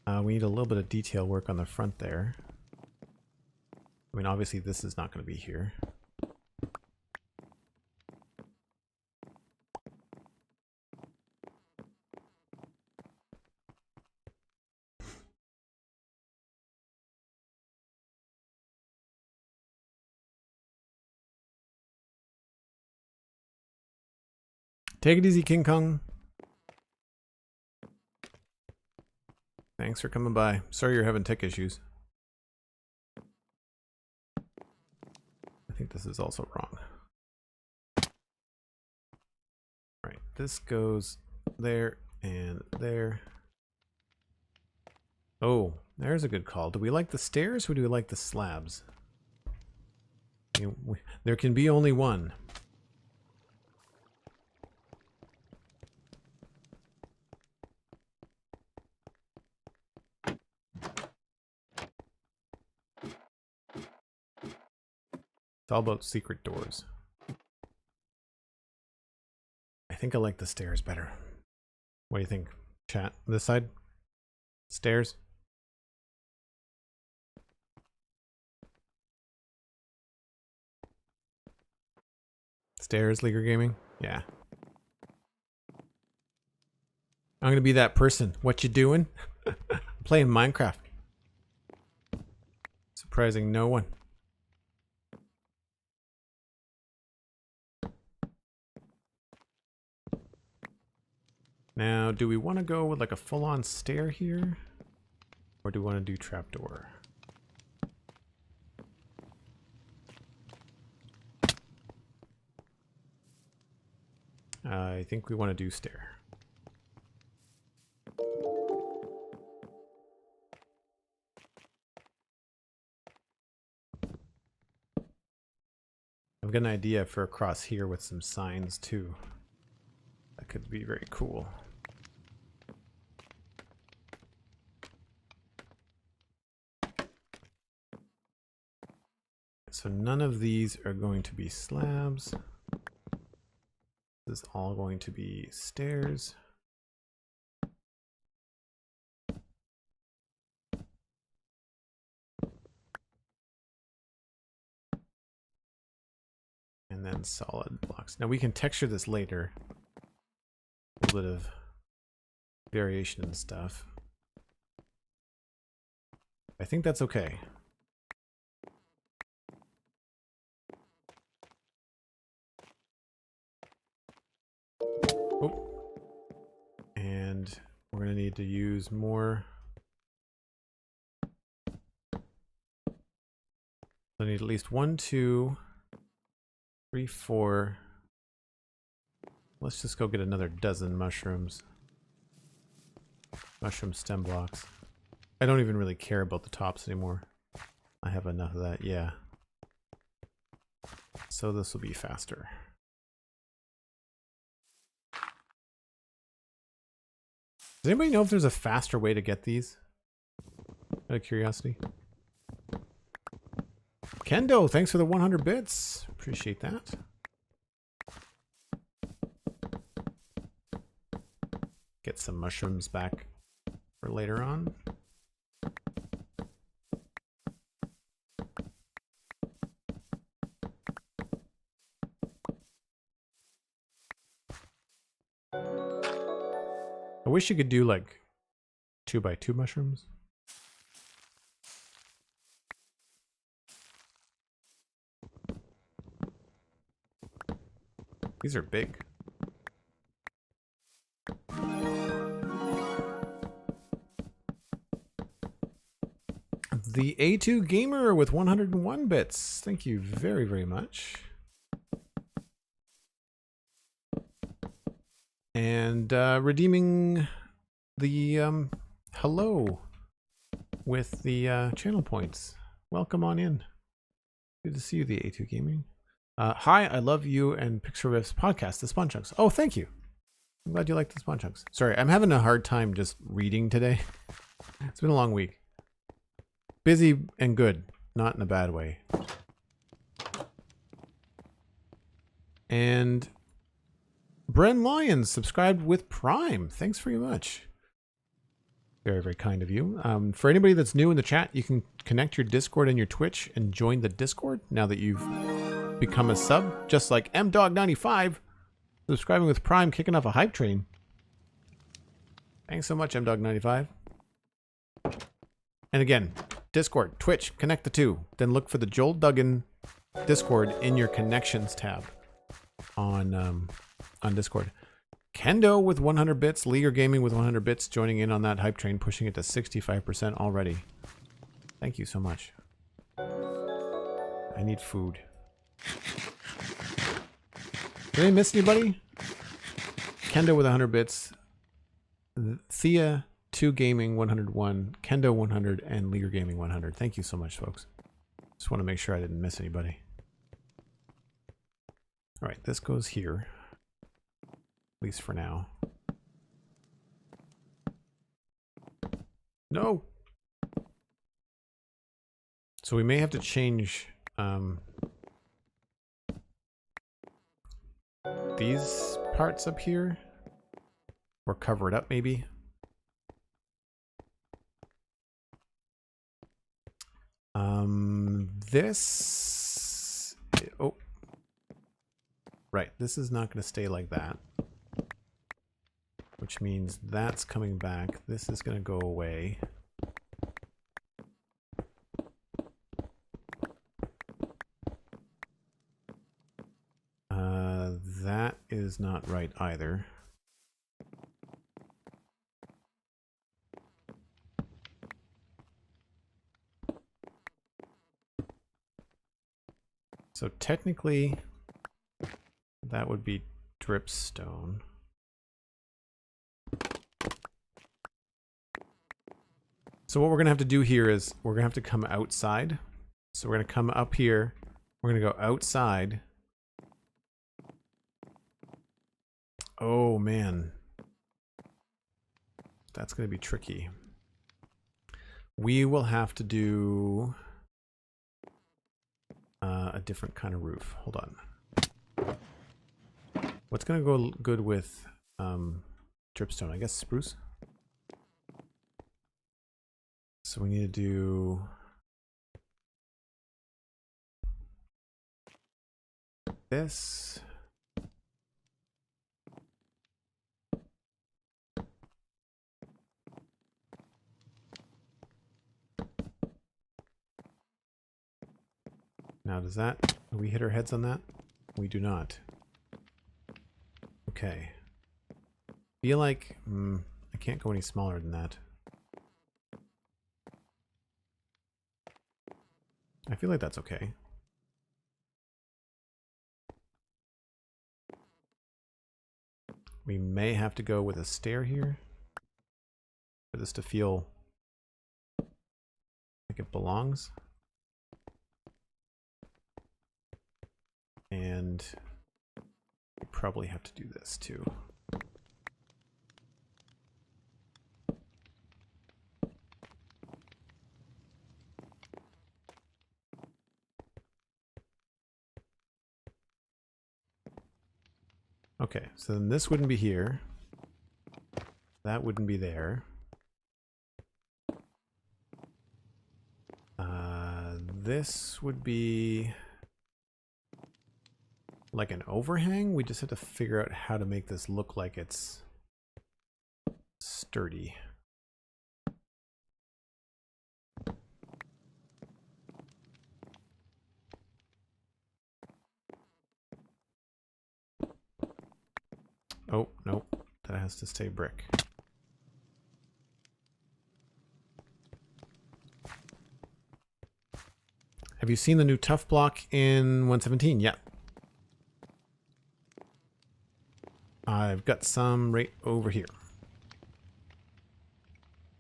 We need a little bit of detail work on the front there. I mean, obviously this is not going to be here. Take it easy, King Kong. Thanks for coming by. Sorry you're having tech issues. I think this is also wrong. Right, this goes there and there. Oh, there's a good call. Do we like the stairs or do we like the slabs? There can be only one. all about secret doors. I think I like the stairs better. What do you think, chat? This side? Stairs? Stairs, Leaguer Gaming? Yeah. I'm gonna be that person. What you doing? Playing Minecraft. Surprising no one. Now, do we want to go with like a full-on stair here? Or do we want to do trapdoor? I think we want to do stair. I've got an idea for across here with some signs too. That could be very cool. So none of these are going to be slabs. This is all going to be stairs. And then solid blocks. Now we can texture this later. A little bit of variation and stuff. I think that's okay. Oh. And we're going to need to use more. I need at least 1, 2, 3, 4. Let's just go get another dozen mushrooms. Mushroom stem blocks. I don't even really care about the tops anymore. I have enough of that, yeah. So this will be faster. Does anybody know if there's a faster way to get these? Out of curiosity. Kendo, thanks for the 100 bits. Appreciate that. Get some mushrooms back for later on. I wish you could do like 2x2 mushrooms. These are big. The A2 Gamer with 101 bits. Thank you very, very much. And redeeming the hello with the channel points. Welcome on in. Good to see you, the A2 Gaming. Hi, I love you and Pixar Riff's podcast, The Spawn Chunks. Oh, thank you. I'm glad you like the Spawn Chunks. Sorry, I'm having a hard time just reading today. It's been a long week. Busy and good, not in a bad way. And Bren Lyons subscribed with Prime. Thanks very much. Very, very kind of you. For anybody that's new in the chat, you can connect your Discord and your Twitch and join the Discord now that you've become a sub, just like MDog95 subscribing with Prime, kicking off a hype train. Thanks so much, MDog95. And again, Discord, Twitch, connect the two. Then look for the Joel Duggan Discord in your connections tab on Discord. Kendo with 100 bits, Leaguer Gaming with 100 bits, joining in on that hype train, pushing it to 65% already. Thank you so much. I need food. Did I miss anybody? Kendo with 100 bits, Thea 2 Gaming 101, Kendo 100, and Leaguer Gaming 100. Thank you so much, folks. Just want to make sure I didn't miss anybody. All right, this goes here, at least for now. No. So we may have to change these parts up here. Or cover it up, maybe. This... Oh. Right, this is not going to stay like that. Which means that's coming back. This is going to go away. That is not right either. So technically, that would be dripstone. So what we're going to have to do here is we're going to have to come outside. So we're going to come up here. We're going to go outside. Oh, man. That's going to be tricky. We will have to do a different kind of roof. Hold on. What's going to go good with dripstone? I guess spruce. So we need to do this. Now do we hit our heads on that? We do not. Okay. Feel like I can't go any smaller than that. I feel like that's okay. We may have to go with a stair here for this to feel like it belongs. And we probably have to do this too. Okay, so then this wouldn't be here. That wouldn't be there. This would be like an overhang. We just have to figure out how to make this look like it's sturdy. Oh, nope. That has to stay brick. Have you seen the new tough block in 117? Yeah. I've got some right over here.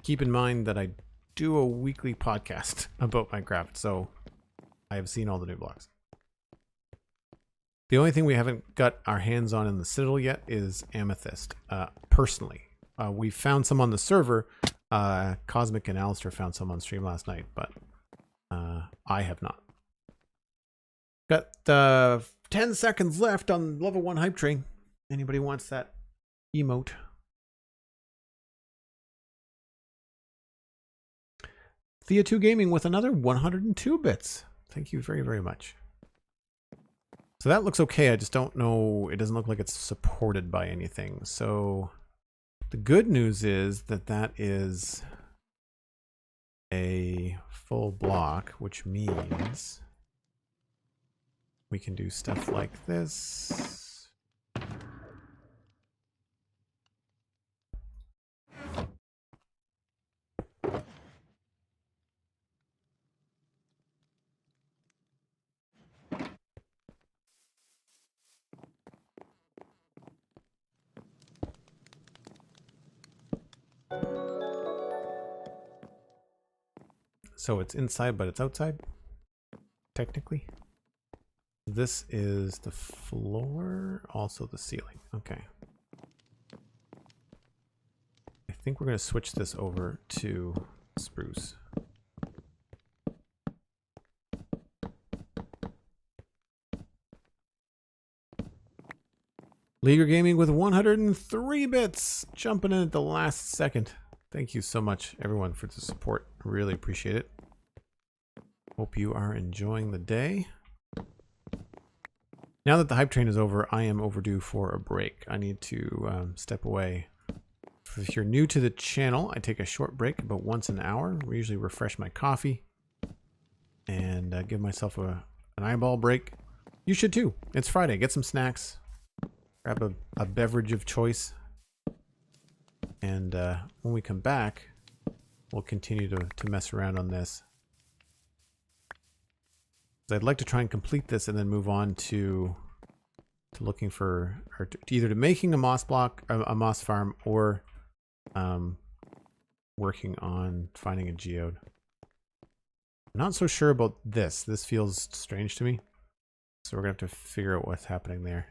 Keep in mind that I do a weekly podcast about Minecraft, so I have seen all the new blocks. The only thing we haven't got our hands on in the Citadel yet is amethyst. Personally, we found some on the server. Cosmic and Alistair found some on stream last night, but I have not. Got 10 seconds left on level 1 hype train. Anybody wants that emote? Thea2 Gaming with another 102 bits. Thank you very, very much. So that looks okay. I just don't know. It doesn't look like it's supported by anything. So the good news is that that is a full block, which means we can do stuff like this. So it's inside, but it's outside, technically. This is the floor, also the ceiling. Okay. I think we're going to switch this over to spruce. Leaguer Gaming with 103 bits, jumping in at the last second. Thank you so much, everyone, for the support. Really appreciate it. Hope you are enjoying the day. Now that the hype train is over, I am overdue for a break. I need to step away. If you're new to the channel, I take a short break about once an hour. We usually refresh my coffee and give myself an eyeball break. You should too. It's Friday. Get some snacks. Grab a beverage of choice. And when we come back, we'll continue to mess around on this. I'd like to try and complete this and then move on to looking for, or either to making a moss block, a moss farm, or working on finding a geode. I'm not so sure about this. This feels strange to me. So we're going to have to figure out what's happening there.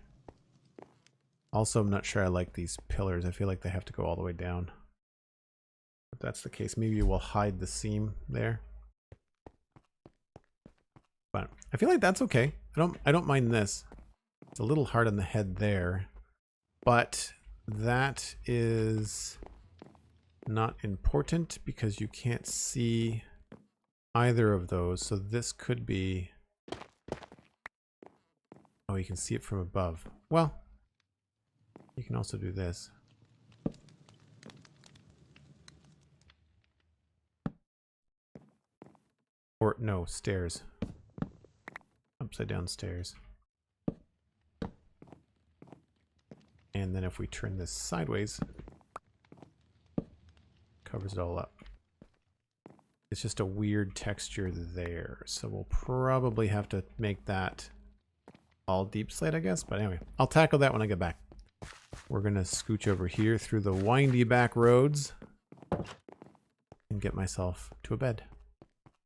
Also, I'm not sure I like these pillars. I feel like they have to go all the way down. If that's the case, maybe we'll hide the seam there. But I feel like that's okay. I don't mind this. It's a little hard on the head there. But that is not important because you can't see either of those. So this could be... Oh, you can see it from above. Well, you can also do this. Or, no, stairs. Upside down stairs. And then if we turn this sideways, covers it all up. It's just a weird texture there. So we'll probably have to make that all deep slate, I guess. But anyway, I'll tackle that when I get back. We're going to scooch over here through the windy back roads and get myself to a bed.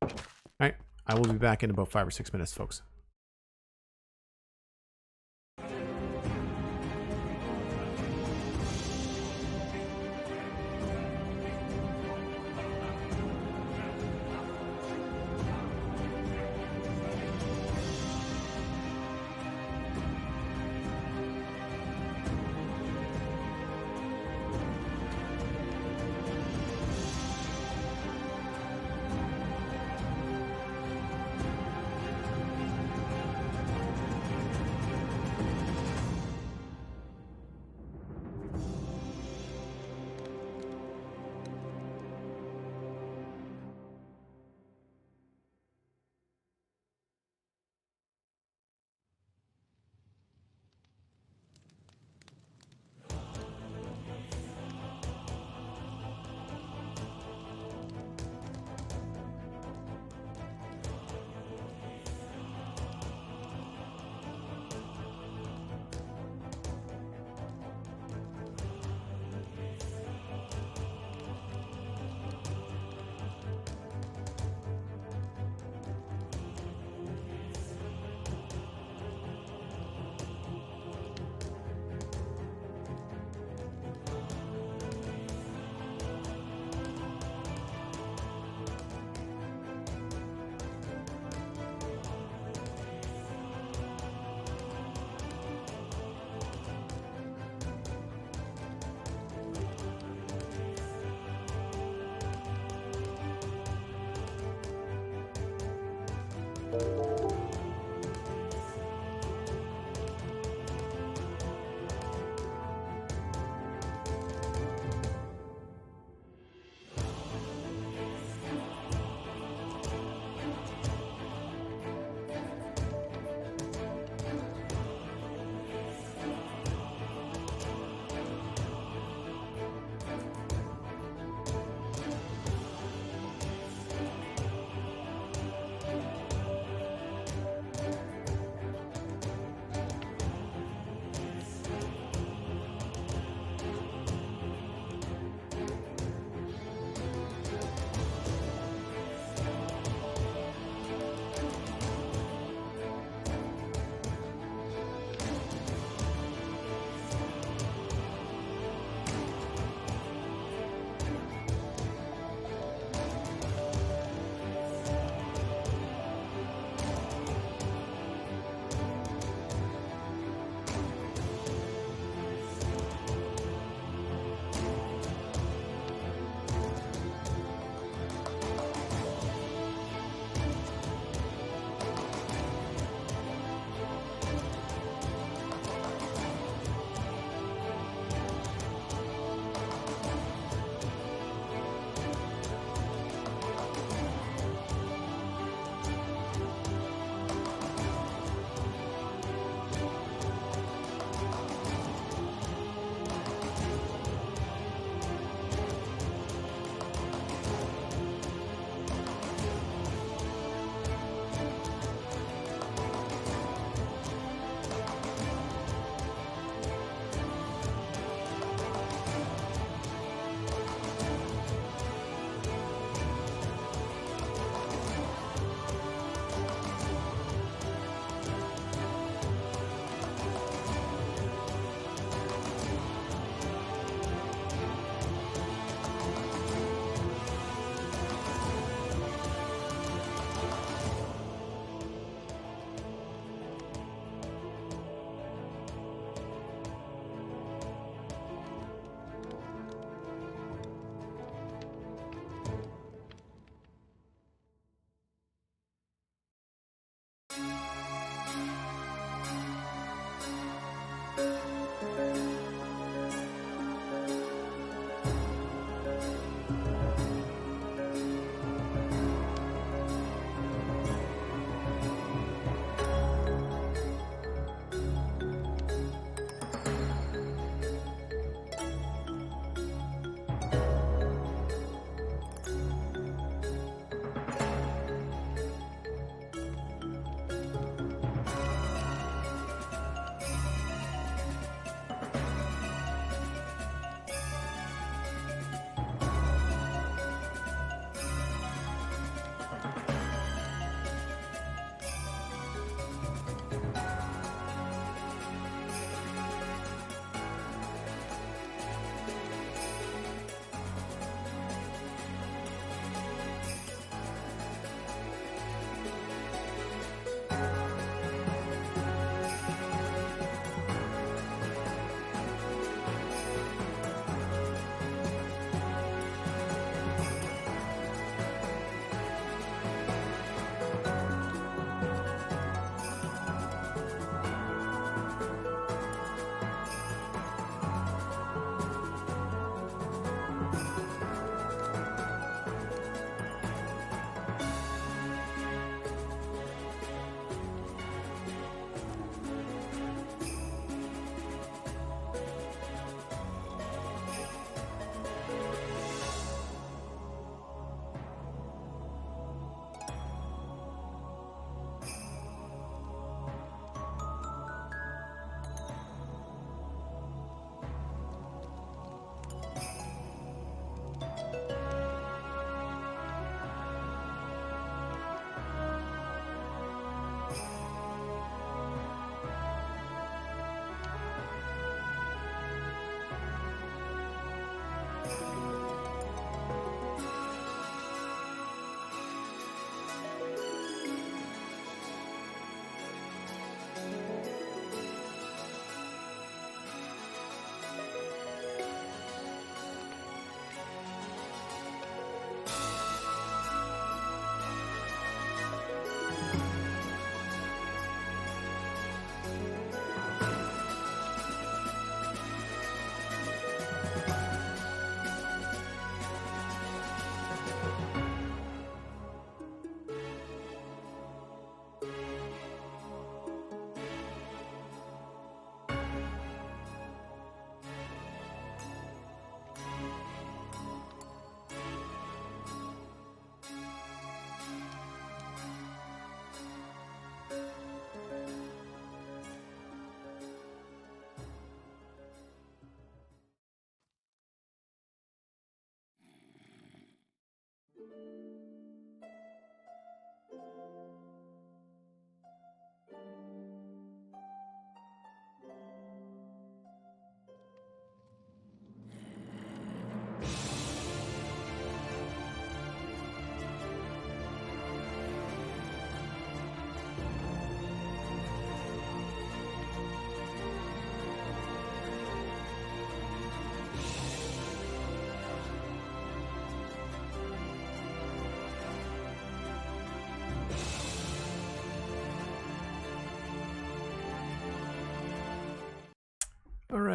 All right, I will be back in about 5 or 6 minutes, folks.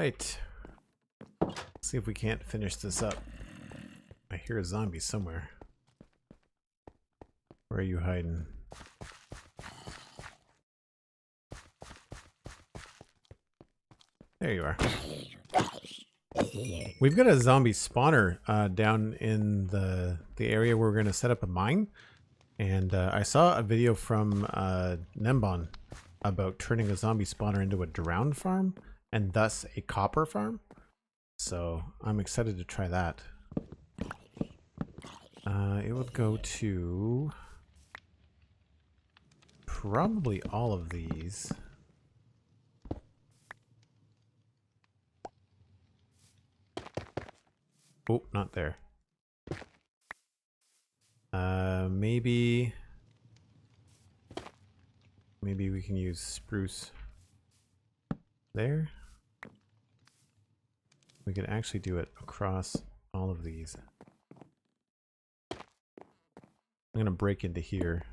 right. See if we can't finish this up. I hear a zombie somewhere. Where are you hiding? There you are. We've got a zombie spawner down in the area where we're going to set up a mine. And I saw a video from Nembon about turning a zombie spawner into a drowned farm and thus a copper farm. So I'm excited to try that. It would go to probably all of these. Oh, not there. Maybe we can use spruce there. We could actually do it across all of these. I'm gonna break into here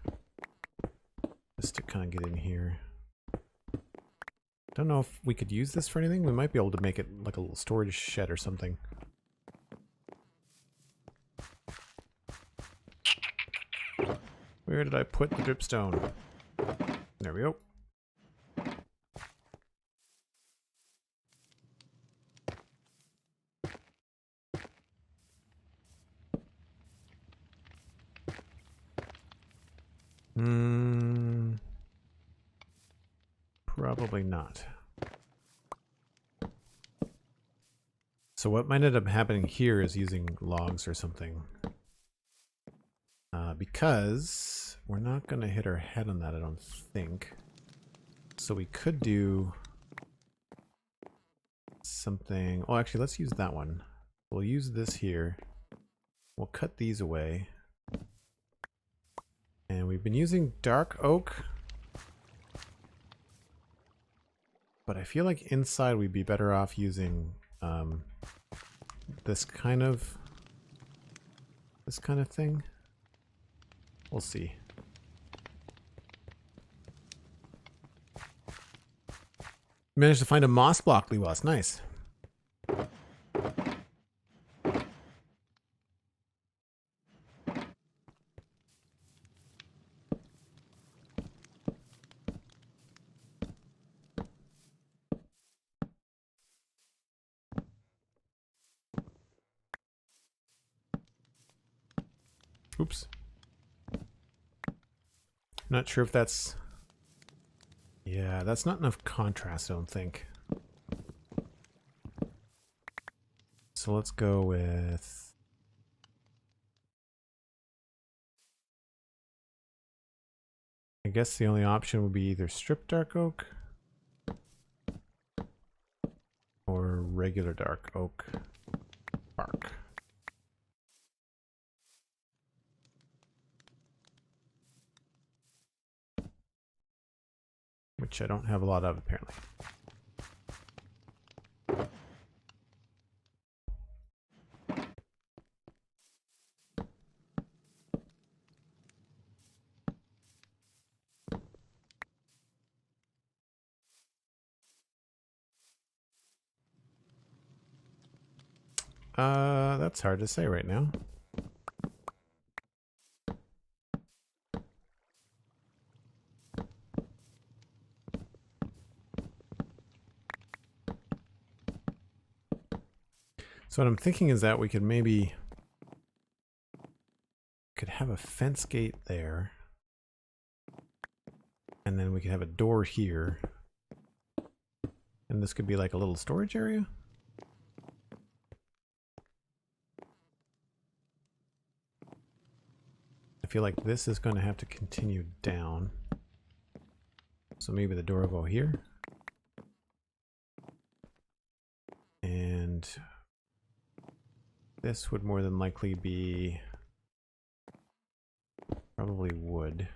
just to kind of get in here. Don't know if we could use this for anything. We might be able to make it like a little storage shed or something. Where did I put the dripstone? There we go. Probably not. So what might end up happening here is using logs or something. Because we're not going to hit our head on that, I don't think. So we could do something. Oh, actually, let's use that one. We'll use this here. We'll cut these away. And we've been using dark oak. But I feel like inside we'd be better off using this kind of thing. We'll see. Managed to find a moss block, Lewas. Nice. Oops. Not sure if that's... Yeah, that's not enough contrast, I don't think. So let's go with... I guess the only option would be either strip dark oak or regular dark oak bark. Which I don't have a lot of, apparently. That's hard to say right now. So what I'm thinking is that we could maybe have a fence gate there, and then we could have a door here, and this could be like a little storage area. I feel like this is going to have to continue down, so maybe the door will go here, and this would more than likely be probably wood.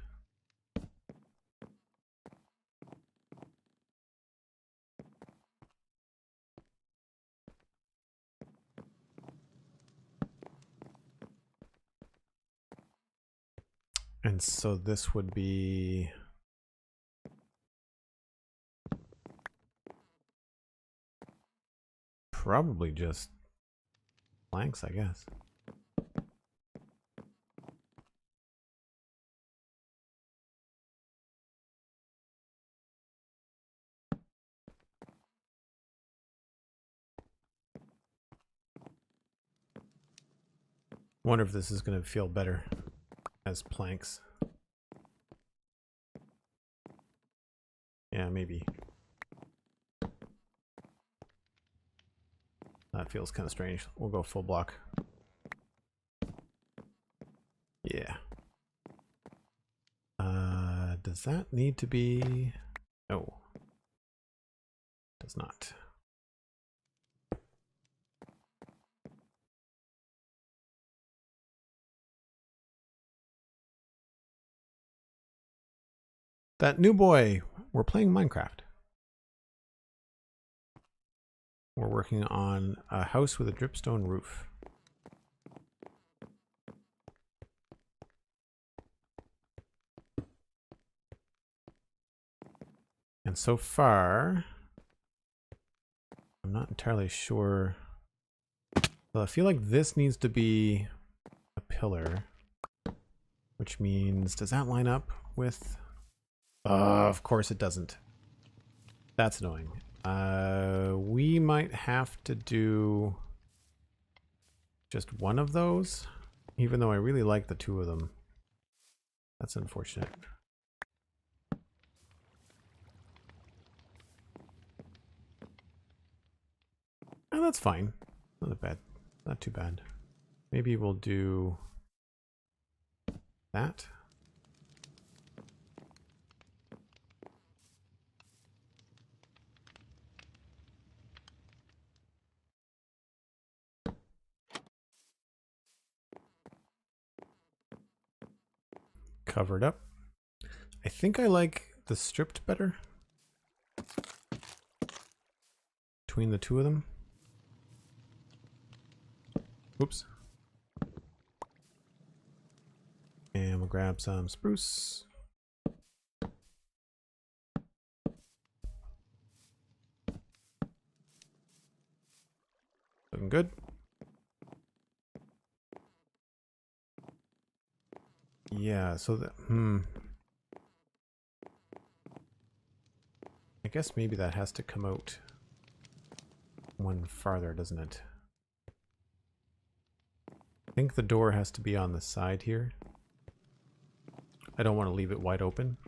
And so this would be... probably just planks, I guess. Wonder if this is going to feel better as planks. Yeah, maybe. That feels kind of strange. We'll go full block. Yeah. Does that need to be... No. Does not. That new boy. We're playing Minecraft. We're working on a house with a dripstone roof. And so far, I'm not entirely sure. Well, I feel like this needs to be a pillar, which means, does that line up with... of course it doesn't. That's annoying. We might have to do just one of those, even though I really like the two of them. That's unfortunate. Oh, that's fine. Not bad. Not too bad. Maybe we'll do that. Covered up. I think I like the stripped better between the two of them. Oops. And we'll grab some spruce. Looking good. Yeah, so that, I guess maybe that has to come out one farther, doesn't it? I think the door has to be on the side here. I don't want to leave it wide open.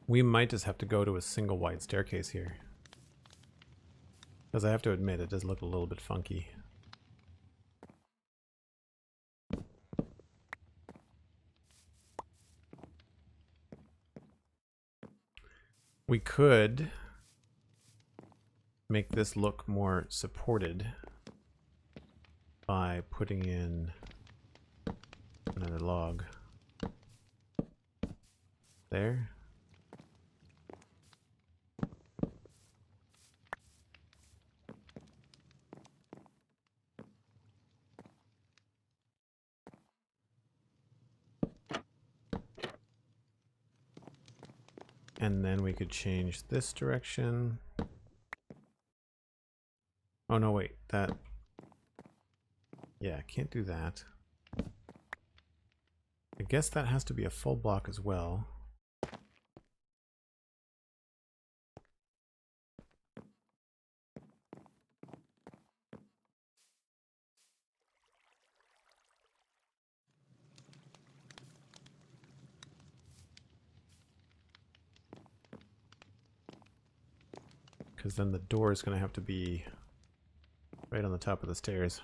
We might just have to go to a single wide staircase here. Because I have to admit, it does look a little bit funky. We could make this look more supported by putting in another log there. And then we could change this direction. Oh no, wait, that... Yeah, can't do that. I guess that has to be a full block as well. Because then the door is going to have to be right on the top of the stairs.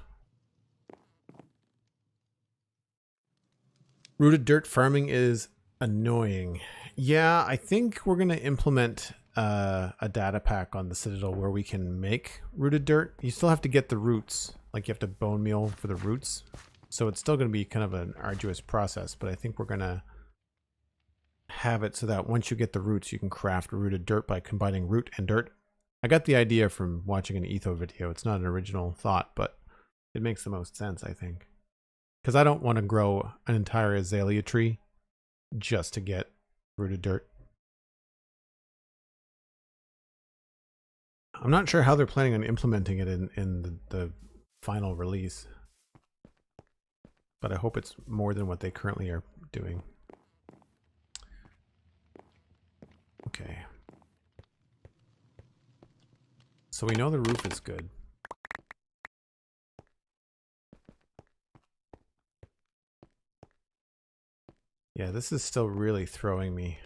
Rooted dirt farming is annoying. Yeah, I think we're going to implement a data pack on the Citadel where we can make rooted dirt. You still have to get the roots. Like you have to bone meal for the roots. So it's still going to be kind of an arduous process, but I think we're going to have it so that once you get the roots, you can craft rooted dirt by combining root and dirt. I got the idea from watching an Etho video. It's not an original thought, but it makes the most sense, I think. Because I don't want to grow an entire azalea tree just to get rooted dirt. I'm not sure how they're planning on implementing it in the final release, but I hope it's more than what they currently are doing. Okay. So we know the roof is good. Yeah, this is still really throwing me.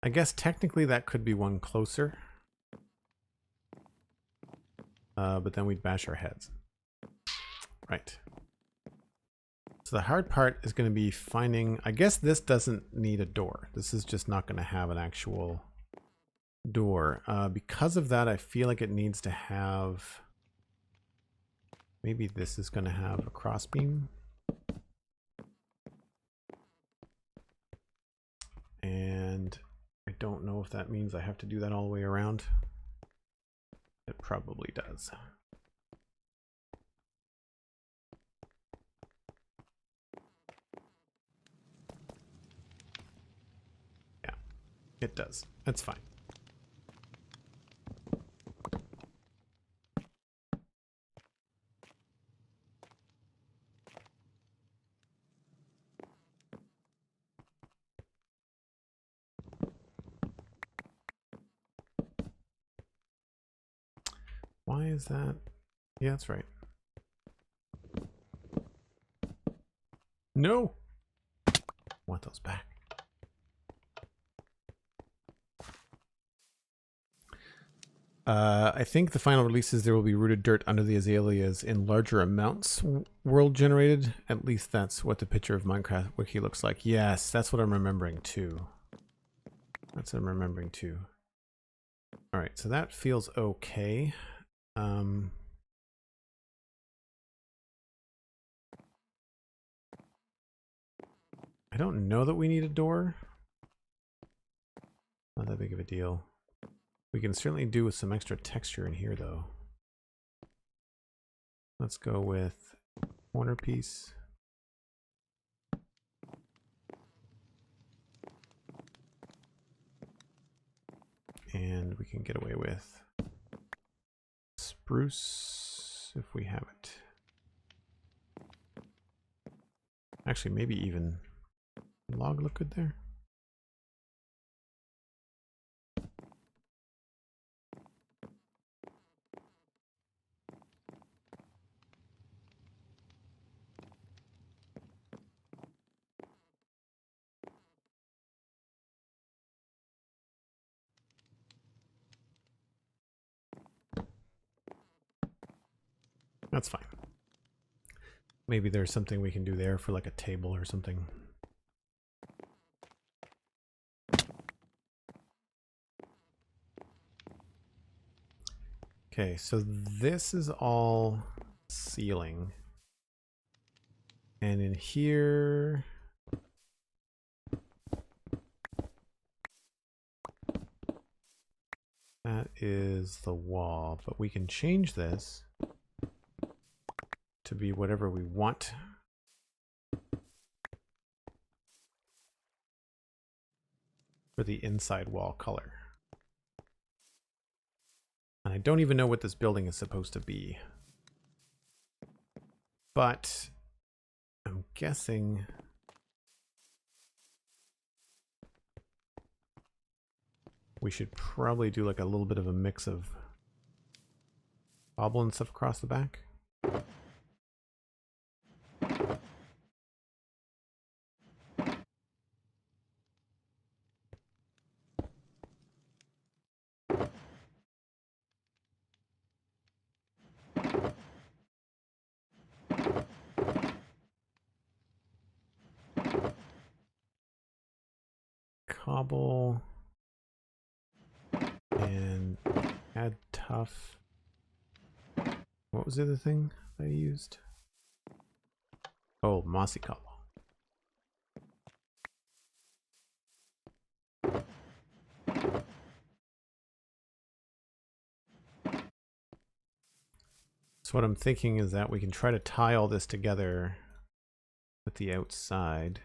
I guess technically that could be one closer. But then we'd bash our heads. Right. So the hard part is going to be finding... I guess this doesn't need a door. This is just not going to have an actual door. Because of that, I feel like it needs to have... Maybe this is going to have a crossbeam. And I don't know if that means I have to do that all the way around. It probably does. Yeah, it does. That's fine. Why is that? Yeah, that's right. No! Want those back. I think the final release is there will be rooted dirt under the azaleas in larger amounts world generated. At least that's what the picture of Minecraft Wiki looks like. Yes, that's what I'm remembering too. That's what I'm remembering too. Alright, so that feels okay. I don't know that we need a door. Not that big of a deal. We can certainly do with some extra texture in here though. Let's go with corner piece. And we can get away with spruce if we have it. Actually, maybe even log look good there. That's fine. Maybe there's something we can do there for like a table or something. Okay, so this is all ceiling. And in here... that is the wall, but we can change this to be whatever we want. For the inside wall color. And I don't even know what this building is supposed to be. But I'm guessing we should probably do like a little bit of a mix of cobble and stuff across the back. Cobble and add tough. What was the other thing I used? Oh, mossy cobble. So what I'm thinking is that we can try to tie all this together with the outside.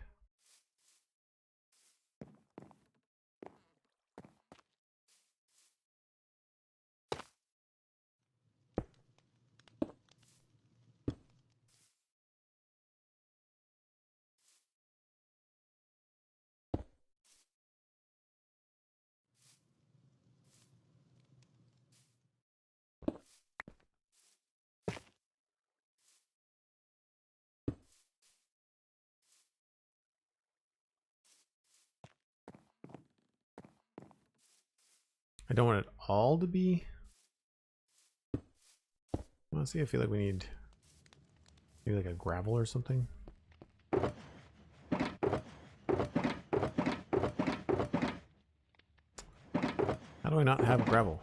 I don't want it all to be. Honestly, I feel like we need maybe like a gravel or something. How do I not have gravel?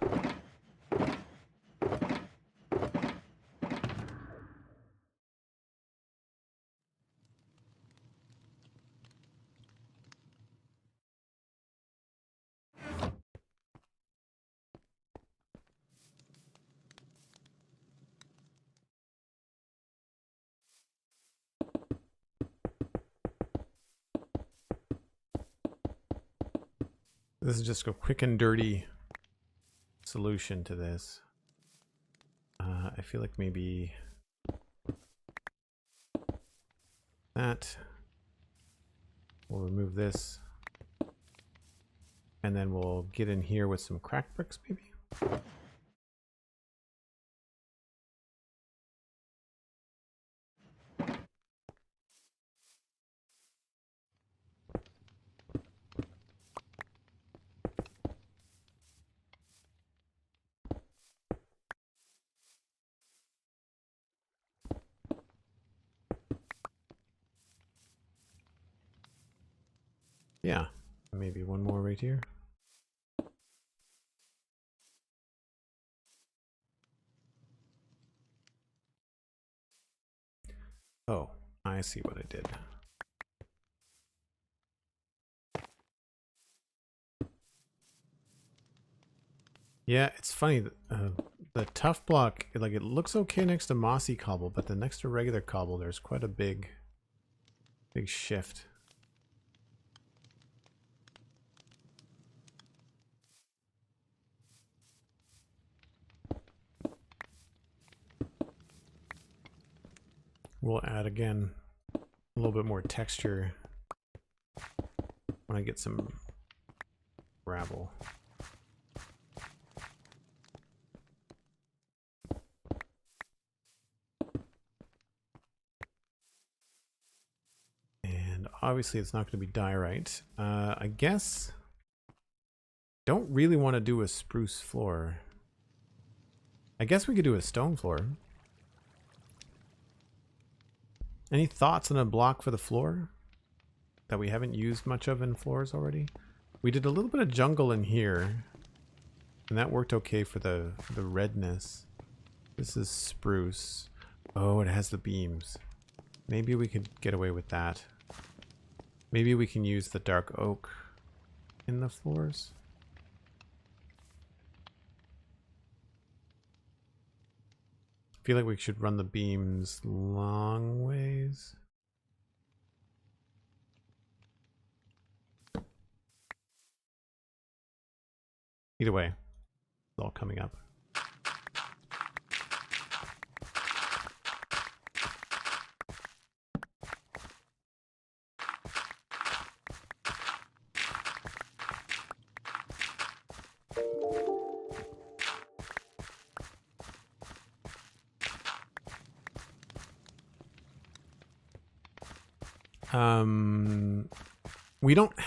This is just a quick and dirty solution to this. I feel like maybe that. We'll remove this. And then we'll get in here with some crack bricks, maybe. Yeah, maybe one more right here. Oh, I see what I did. Yeah, it's funny. The tough block, like it looks okay next to mossy cobble, but then next to regular cobble, there's quite a big shift. We'll add again a little bit more texture when I get some gravel. And obviously it's not going to be diorite. I guess don't really want to do a spruce floor. I guess we could do a stone floor. Any thoughts on a block for the floor that we haven't used much of in floors already? We did a little bit of jungle in here, and that worked okay for the redness. This is spruce. Oh, it has the beams. Maybe we could get away with that. Maybe we can use the dark oak in the floors. I feel like we should run the beams long ways. Either way, it's all coming up. We don't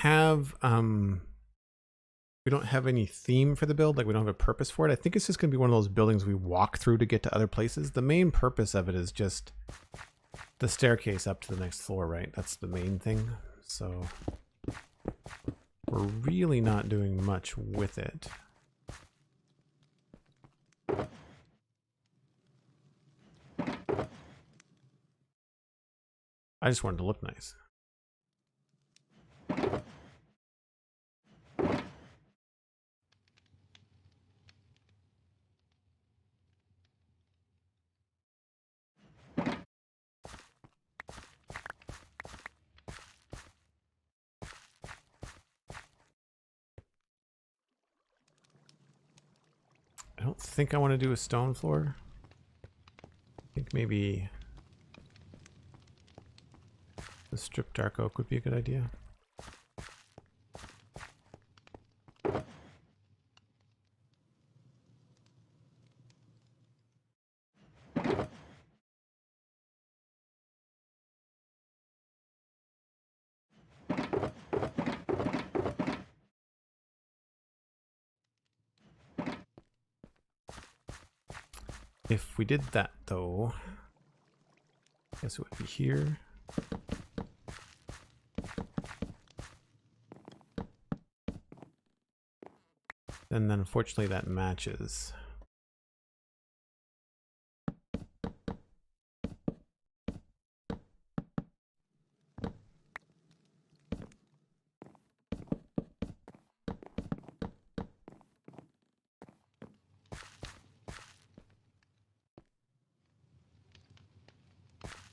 have any theme for the build. Like, we don't have a purpose for it. I think it's just going to be one of those buildings we walk through to get to other places. The main purpose of it is just the staircase up to the next floor, right? That's the main thing. So we're really not doing much with it. I just wanted to look nice. think I want to do a stone floor. I think maybe the stripped dark oak would be a good idea. If we did that though, I guess it would be here. And then unfortunately that matches.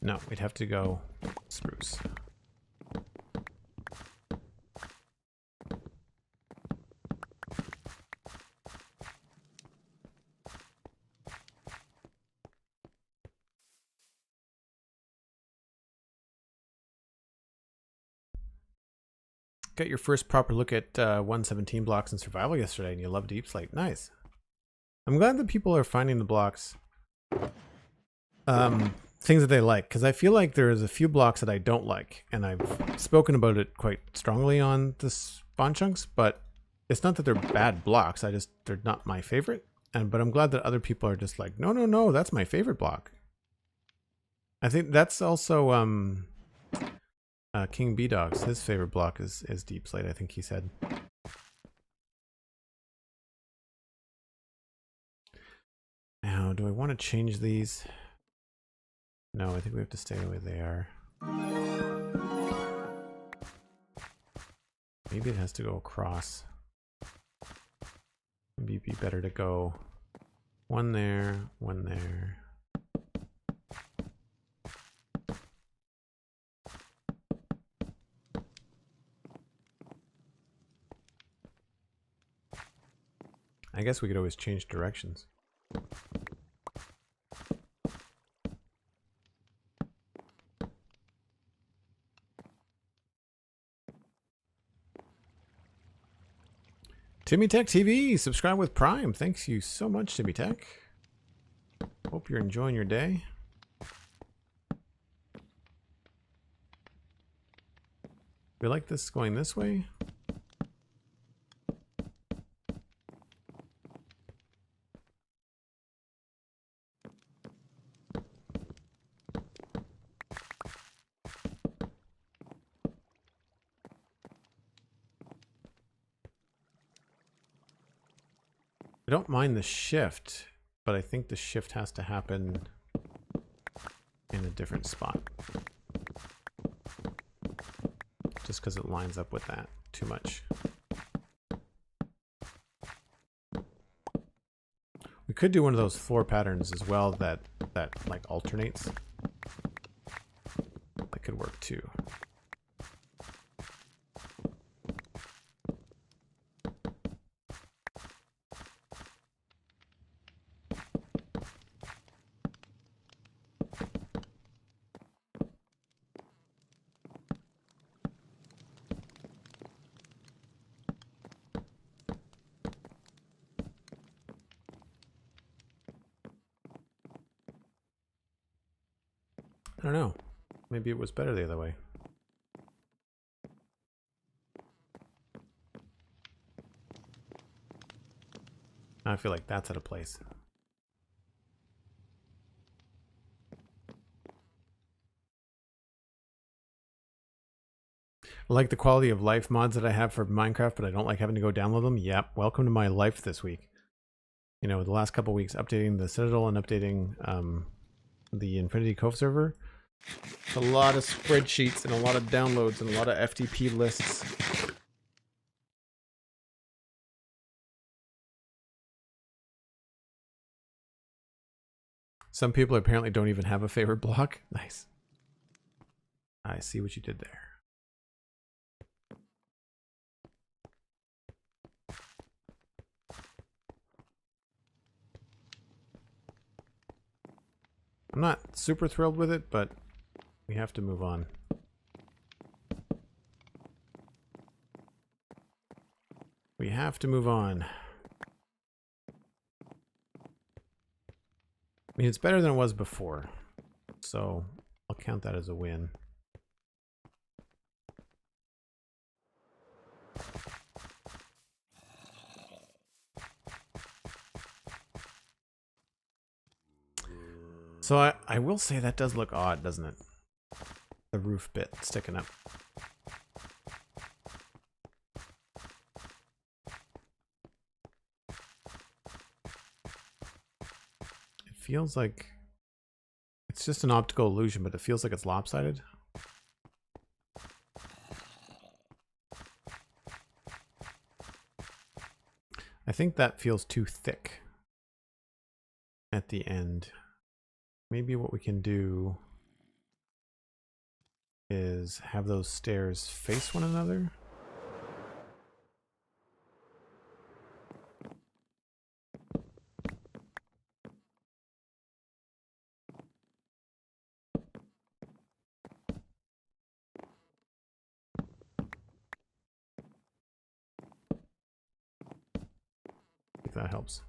No, we'd have to go spruce. Got your first proper look at 117 blocks in survival yesterday, and you love Deep Slate. Nice. I'm glad that people are finding the blocks, things that they like, because I feel like there's a few blocks that I don't like, and I've spoken about it quite strongly on the spawn chunks. But it's not that they're bad blocks. They're not my favorite. But I'm glad that other people are just like, no, no, no, that's my favorite block. I think that's also King B Dogs. His favorite block is Deep Slate, I think he said. Now, do I want to change these? No, I think we have to stay the way they are. Maybe it has to go across. Maybe it'd be better to go one there, one there. I guess we could always change directions. Timmy Tech TV, subscribe with Prime. Thanks you so much, Timmy Tech. Hope you're enjoying your day. We like this going this way. I don't mind the shift, but I think the shift has to happen in a different spot. Just because it lines up with that too much. We could do one of those floor patterns as well that like alternates. That could work too. I don't know. Maybe it was better the other way. I feel like that's out of place. I like the quality of life mods that I have for Minecraft, but I don't like having to go download them. Yep, welcome to my life this week. You know, the last couple weeks updating the Citadel and updating the Infinity Cove server. A lot of spreadsheets and a lot of downloads and a lot of FTP lists. Some people apparently don't even have a favorite block. Nice. I see what you did there. I'm not super thrilled with it, but we have to move on. We have to move on. I mean, it's better than it was before, so I'll count that as a win. So I will say that does look odd, doesn't it? The roof bit sticking up. It feels like it's just an optical illusion, but it feels like it's lopsided. I think that feels too thick at the end. Maybe what we can do is have those stairs face one another. If that helps.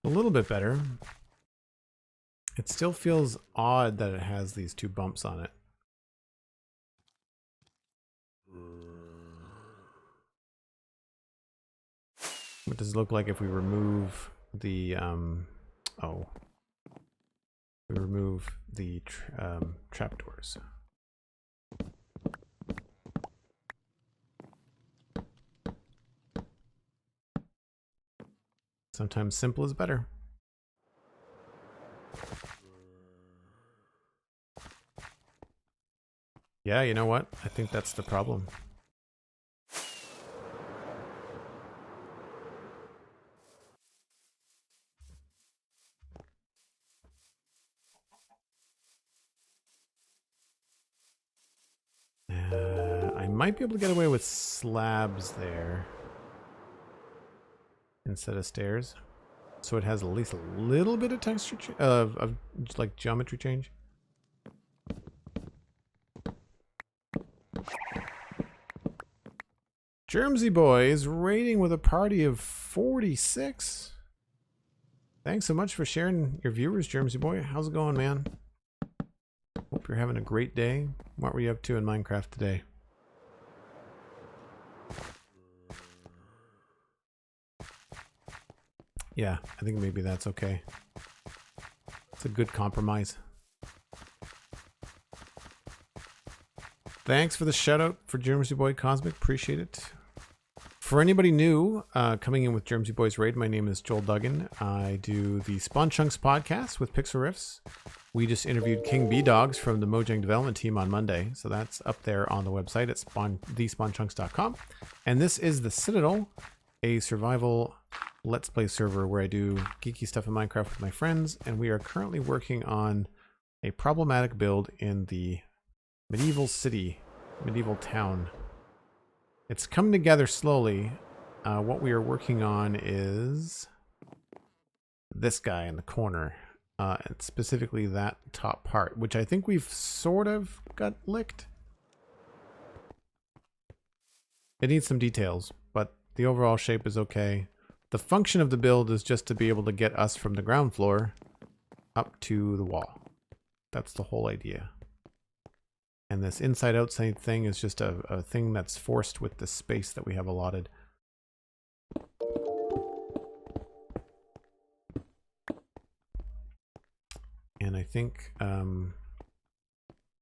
A little bit better. It still feels odd that it has these two bumps on it. What does it look like if we remove the we remove the trapdoors? Sometimes simple is better. Yeah, you know what? I think that's the problem. I might be able to get away with slabs there instead of stairs, so it has at least a little bit of texture of like geometry change. Germsy Boy is raiding with a party of 46. Thanks so much for sharing your viewers, Germsy Boy. How's it going, man? Hope you're having a great day. What were you up to in Minecraft today? Yeah, I think maybe that's okay. It's a good compromise. Thanks for the shout out for Germsy Boy Cosmic. Appreciate it. For anybody new coming in with Germsy Boy's Raid, my name is Joel Duggan. I do the Spawn Chunks podcast with Pixel Riffs. We just interviewed King B-Dogs from the Mojang development team on Monday, so that's up there on the website at thespawnchunks.com. And this is the Citadel, a survival Let's Play server where I do geeky stuff in Minecraft with my friends, and we are currently working on a problematic build in the medieval city, medieval town. It's coming together slowly. What we are working on is this guy in the corner, and specifically that top part, which I think we've sort of got licked. It needs some details, but the overall shape is okay. The function of the build is just to be able to get us from the ground floor up to the wall. That's the whole idea. And this inside-outside thing is just a thing that's forced with the space that we have allotted. And I think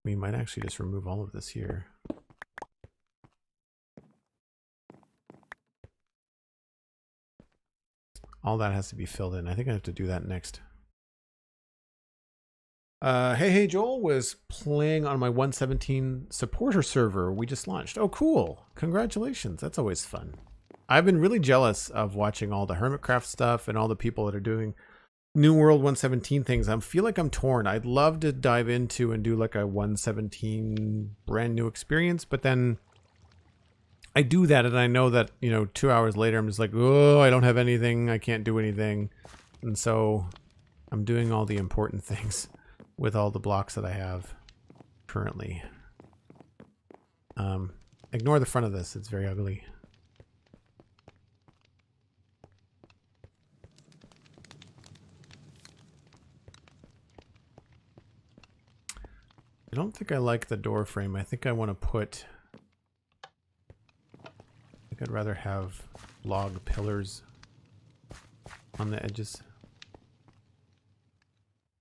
we might actually just remove all of this here. All that has to be filled in. I think I have to do that next. Hey Joel was playing on my 117 supporter server we just launched. Oh, cool. Congratulations. That's always fun. I've been really jealous of watching all the Hermitcraft stuff and all the people that are doing New World 117 things. I feel like I'm torn. I'd love to dive into and do like a 117 brand new experience, but then I do that and I know that, you know, 2 hours later I'm just like, oh, I don't have anything. I can't do anything. And so I'm doing all the important things with all the blocks that I have currently. Ignore the front of this. It's very ugly. I don't think I like the door frame. I think I want to put... I think I'd rather have log pillars on the edges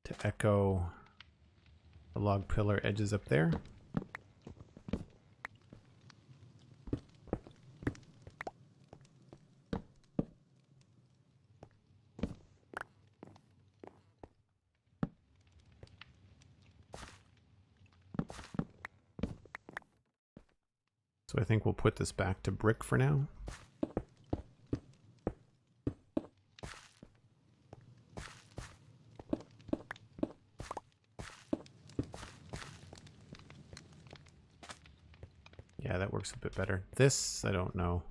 to echo the log pillar edges up there. So I think we'll put this back to brick for now. Yeah, that works a bit better. This, I don't know.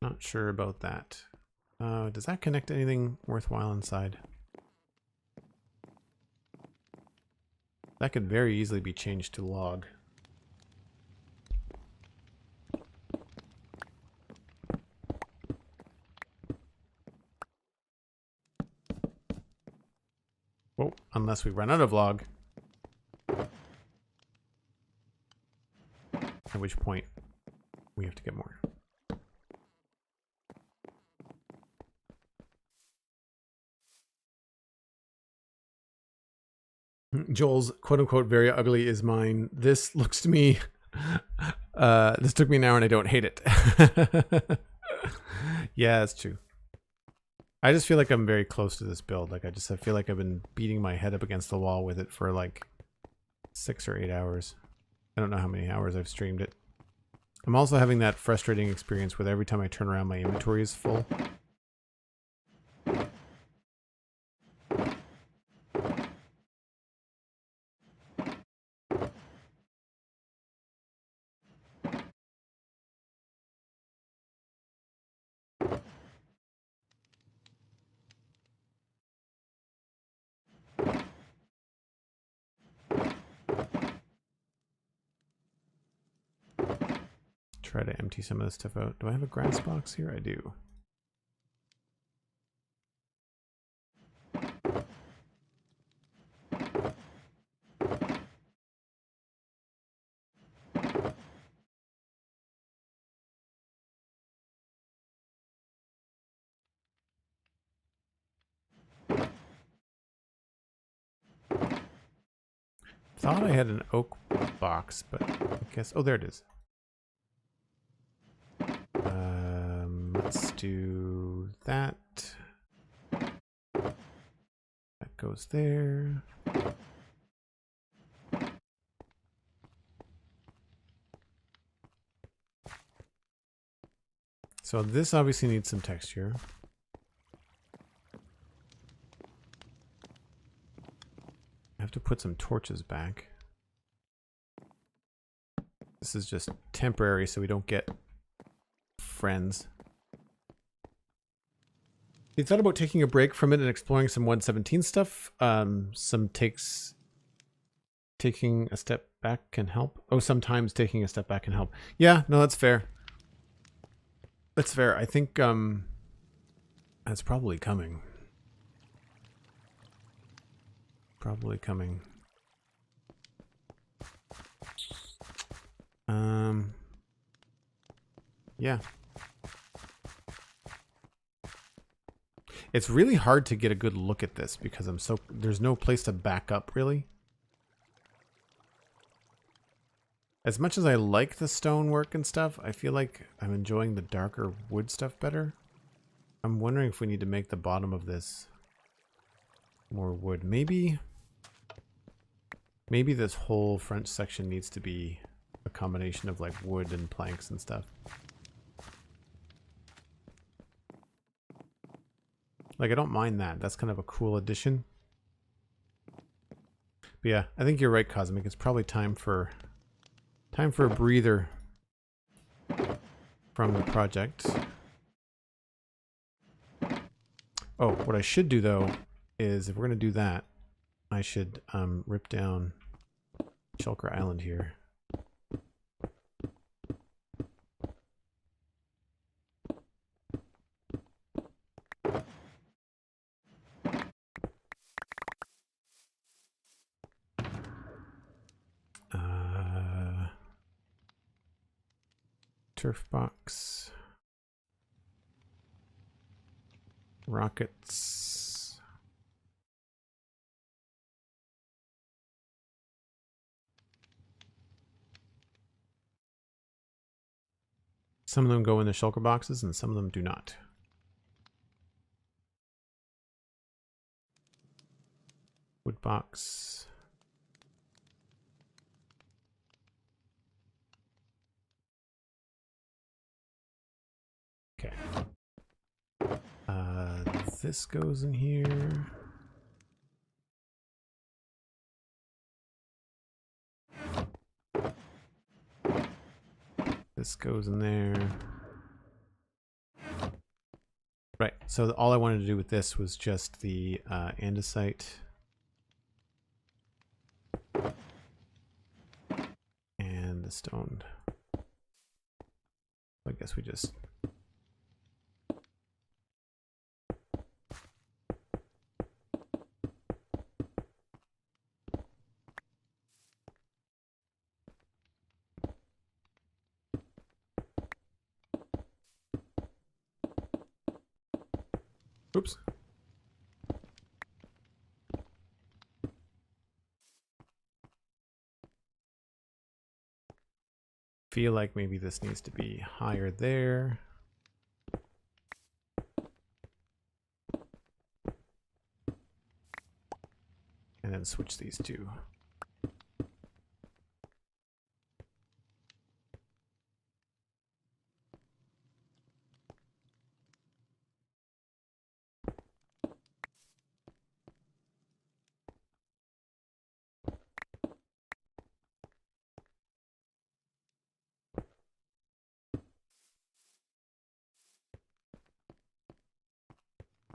Not sure about that. Does that connect to anything worthwhile inside? That could very easily be changed to log. Whoa, unless we run out of log. At which point we have to get more. Joel's quote-unquote very ugly is mine. This looks to me... this took me an hour and I don't hate it. Yeah, that's true. I just feel like I'm very close to this build. Like I feel like I've been beating my head up against the wall with it for like 6 or 8 hours. I don't know how many hours I've streamed it. I'm also having that frustrating experience with every time I turn around my inventory is full. Try to empty some of this stuff out. Do I have a grass box here? I do. Thought I had an oak box, but I guess... Oh, there it is. Let's do that. That goes there. So this obviously needs some texture. I have to put some torches back. This is just temporary so we don't get friends. You thought about taking a break from it and exploring some 117 stuff. Taking a step back can help. Oh, sometimes taking a step back can help. Yeah, no, that's fair. That's fair. I think that's probably coming. Probably coming. Yeah. It's really hard to get a good look at this because there's no place to back up really. As much as I like the stonework and stuff, I feel like I'm enjoying the darker wood stuff better. I'm wondering if we need to make the bottom of this more wood. Maybe this whole front section needs to be a combination of like wood and planks and stuff. Like, I don't mind that. That's kind of a cool addition. But yeah, I think you're right, Cosmic. It's probably time for a breather. from the project. Oh, what I should do though is if we're going to do that, I should rip down Shulker Island here. Turf box. Rockets. Some of them go in the shulker boxes and some of them do not. Wood box. Okay. This goes in here. This goes in there. Right, so all I wanted to do with this was just the andesite. And the stone. I guess we just... Oops. Feel like maybe this needs to be higher there. And then switch these two.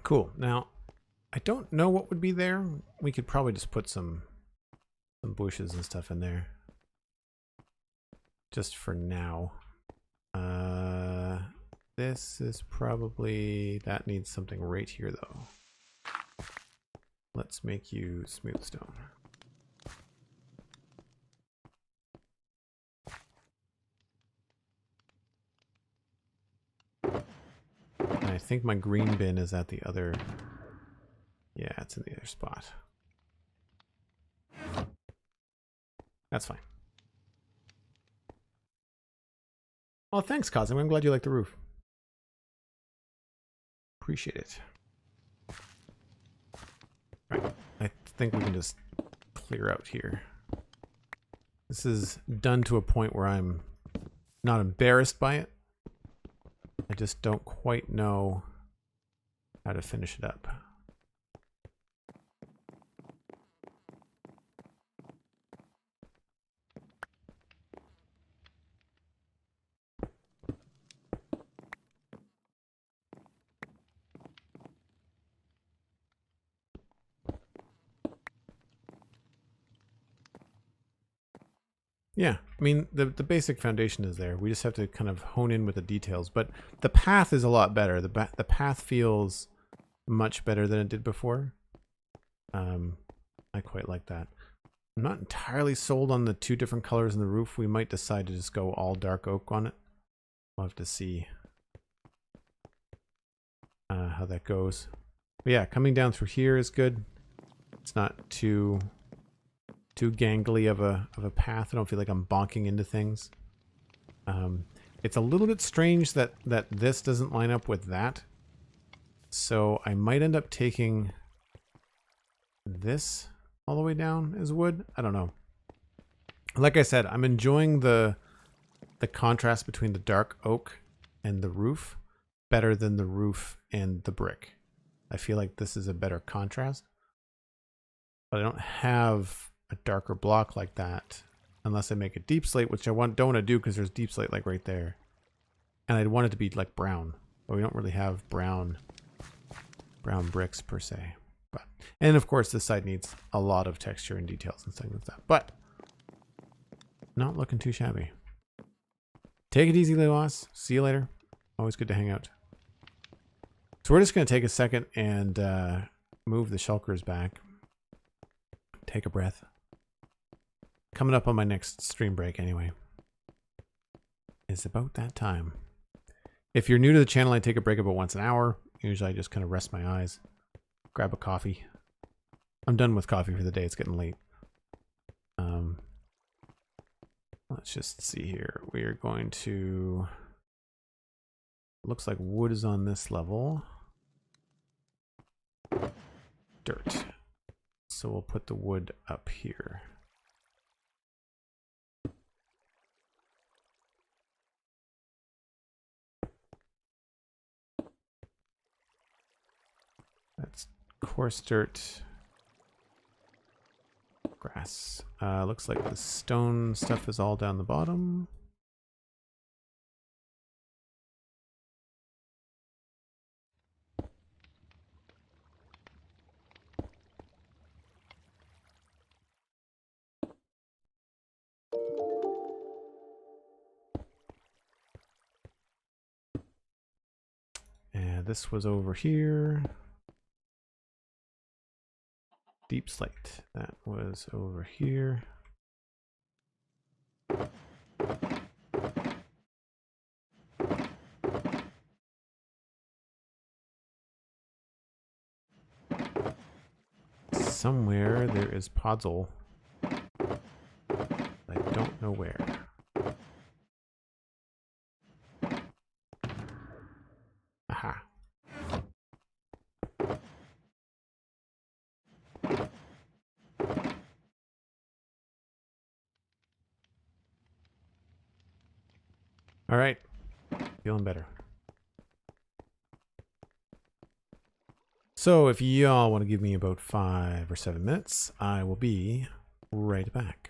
Cool. Now, I don't know what would be there. We could probably just put some bushes and stuff in there. Just for now. This is probably... That needs something right here, though. Let's make you smooth stone. I think my green bin is at the other... Yeah, it's in the other spot. That's fine. Oh, thanks, Cosm. I'm glad you like the roof. Appreciate it. Right. I think we can just clear out here. This is done to a point where I'm not embarrassed by it. I just don't quite know how to finish it up. Yeah, I mean, the basic foundation is there. We just have to kind of hone in with the details. But the path is a lot better. The path feels much better than it did before. I quite like that. I'm not entirely sold on the two different colors in the roof. We might decide to just go all dark oak on it. We'll have to see how that goes. But yeah, coming down through here is good. It's not too gangly of a path. I don't feel like I'm bonking into things. It's a little bit strange that this doesn't line up with that. So I might end up taking this all the way down as wood. I don't know. Like I said, I'm enjoying the contrast between the dark oak and the roof better than the roof and the brick. I feel like this is a better contrast. But I don't have a darker block like that unless I make a deep slate, which I don't want to do because there's deep slate like right there. And I'd want it to be like brown, but we don't really have brown bricks per se. But, and of course this side needs a lot of texture and details and things like that, but not looking too shabby. Take it easy, Lewas. See you later. Always good to hang out. So we're just going to take a second and move the shulkers back. Take a breath. Coming up on my next stream break anyway. It's about that time. If you're new to the channel, I take a break about once an hour. Usually I just kind of rest my eyes, grab a coffee. I'm done with coffee for the day. It's getting late. Let's just see here. We are going to... Looks like wood is on this level. Dirt. So we'll put the wood up here. That's coarse dirt. Grass. Looks like the stone stuff is all down the bottom. And this was over here. Deep slate. That was over here. Somewhere there is podzol. I don't know where. Aha. All right, feeling better. So if y'all want to give me about 5 or 7 minutes, I will be right back.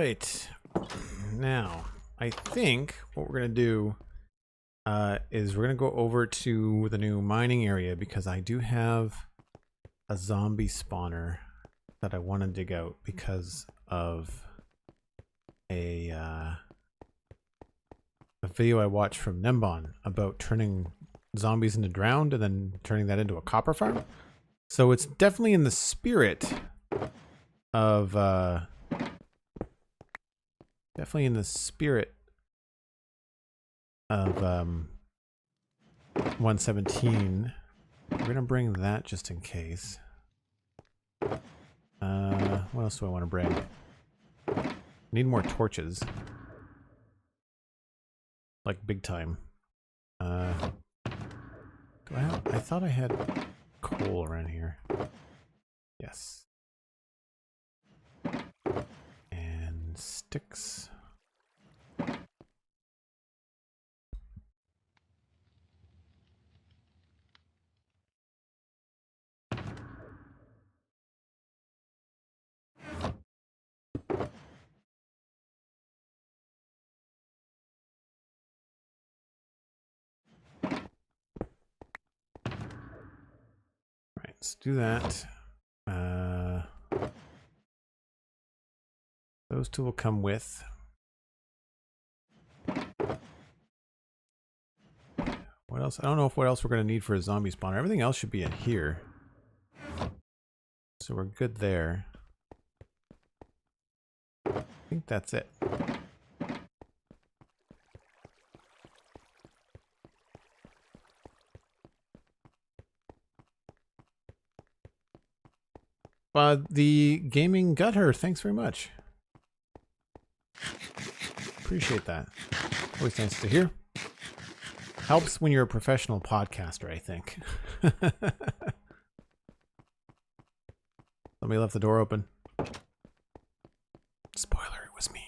right. Now, I think what we're going to do is we're going to go over to the new mining area because I do have a zombie spawner that I want to dig out because of a video I watched from Nembon about turning zombies into drowned and then turning that into a copper farm. So it's definitely in the spirit of 117. We're gonna bring that just in case. What else do I want to bring? Need more torches. Like big time. Do I have? I thought I had coal around here. Yes. And sticks. Let's do that. Those two will come with. What else? I don't know what else we're going to need for a zombie spawner. Everything else should be in here. So we're good there. I think that's it. The gaming gutter, thanks very much. Appreciate that. Always nice to hear. Helps when you're a professional podcaster, I think. Somebody left the door open. Spoiler, it was me.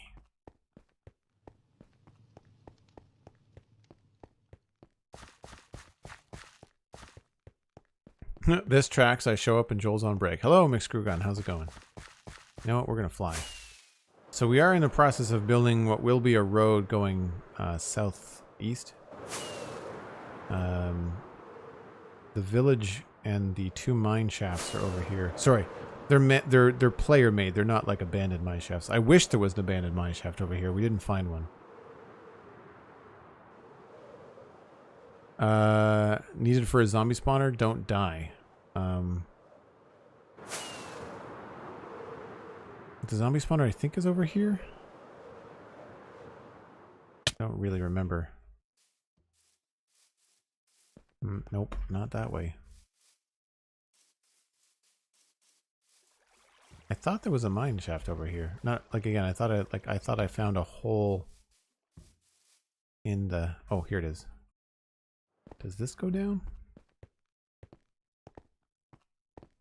This tracks. I show up and Joel's on break. Hello, McScrewgun. How's it going? You know what? We're going to fly. So we are in the process of building what will be a road going southeast. The village and the two mine shafts are over here. Sorry, they're player made. They're not like abandoned mine shafts. I wish there was an abandoned mine shaft over here. We didn't find one. Needed for a zombie spawner. Don't die. The zombie spawner I think is over here. I don't really remember. Nope, not that way. I thought there was a mine shaft over here. Not like again. I thought I found a hole in the. Oh, here it is. Does this go down?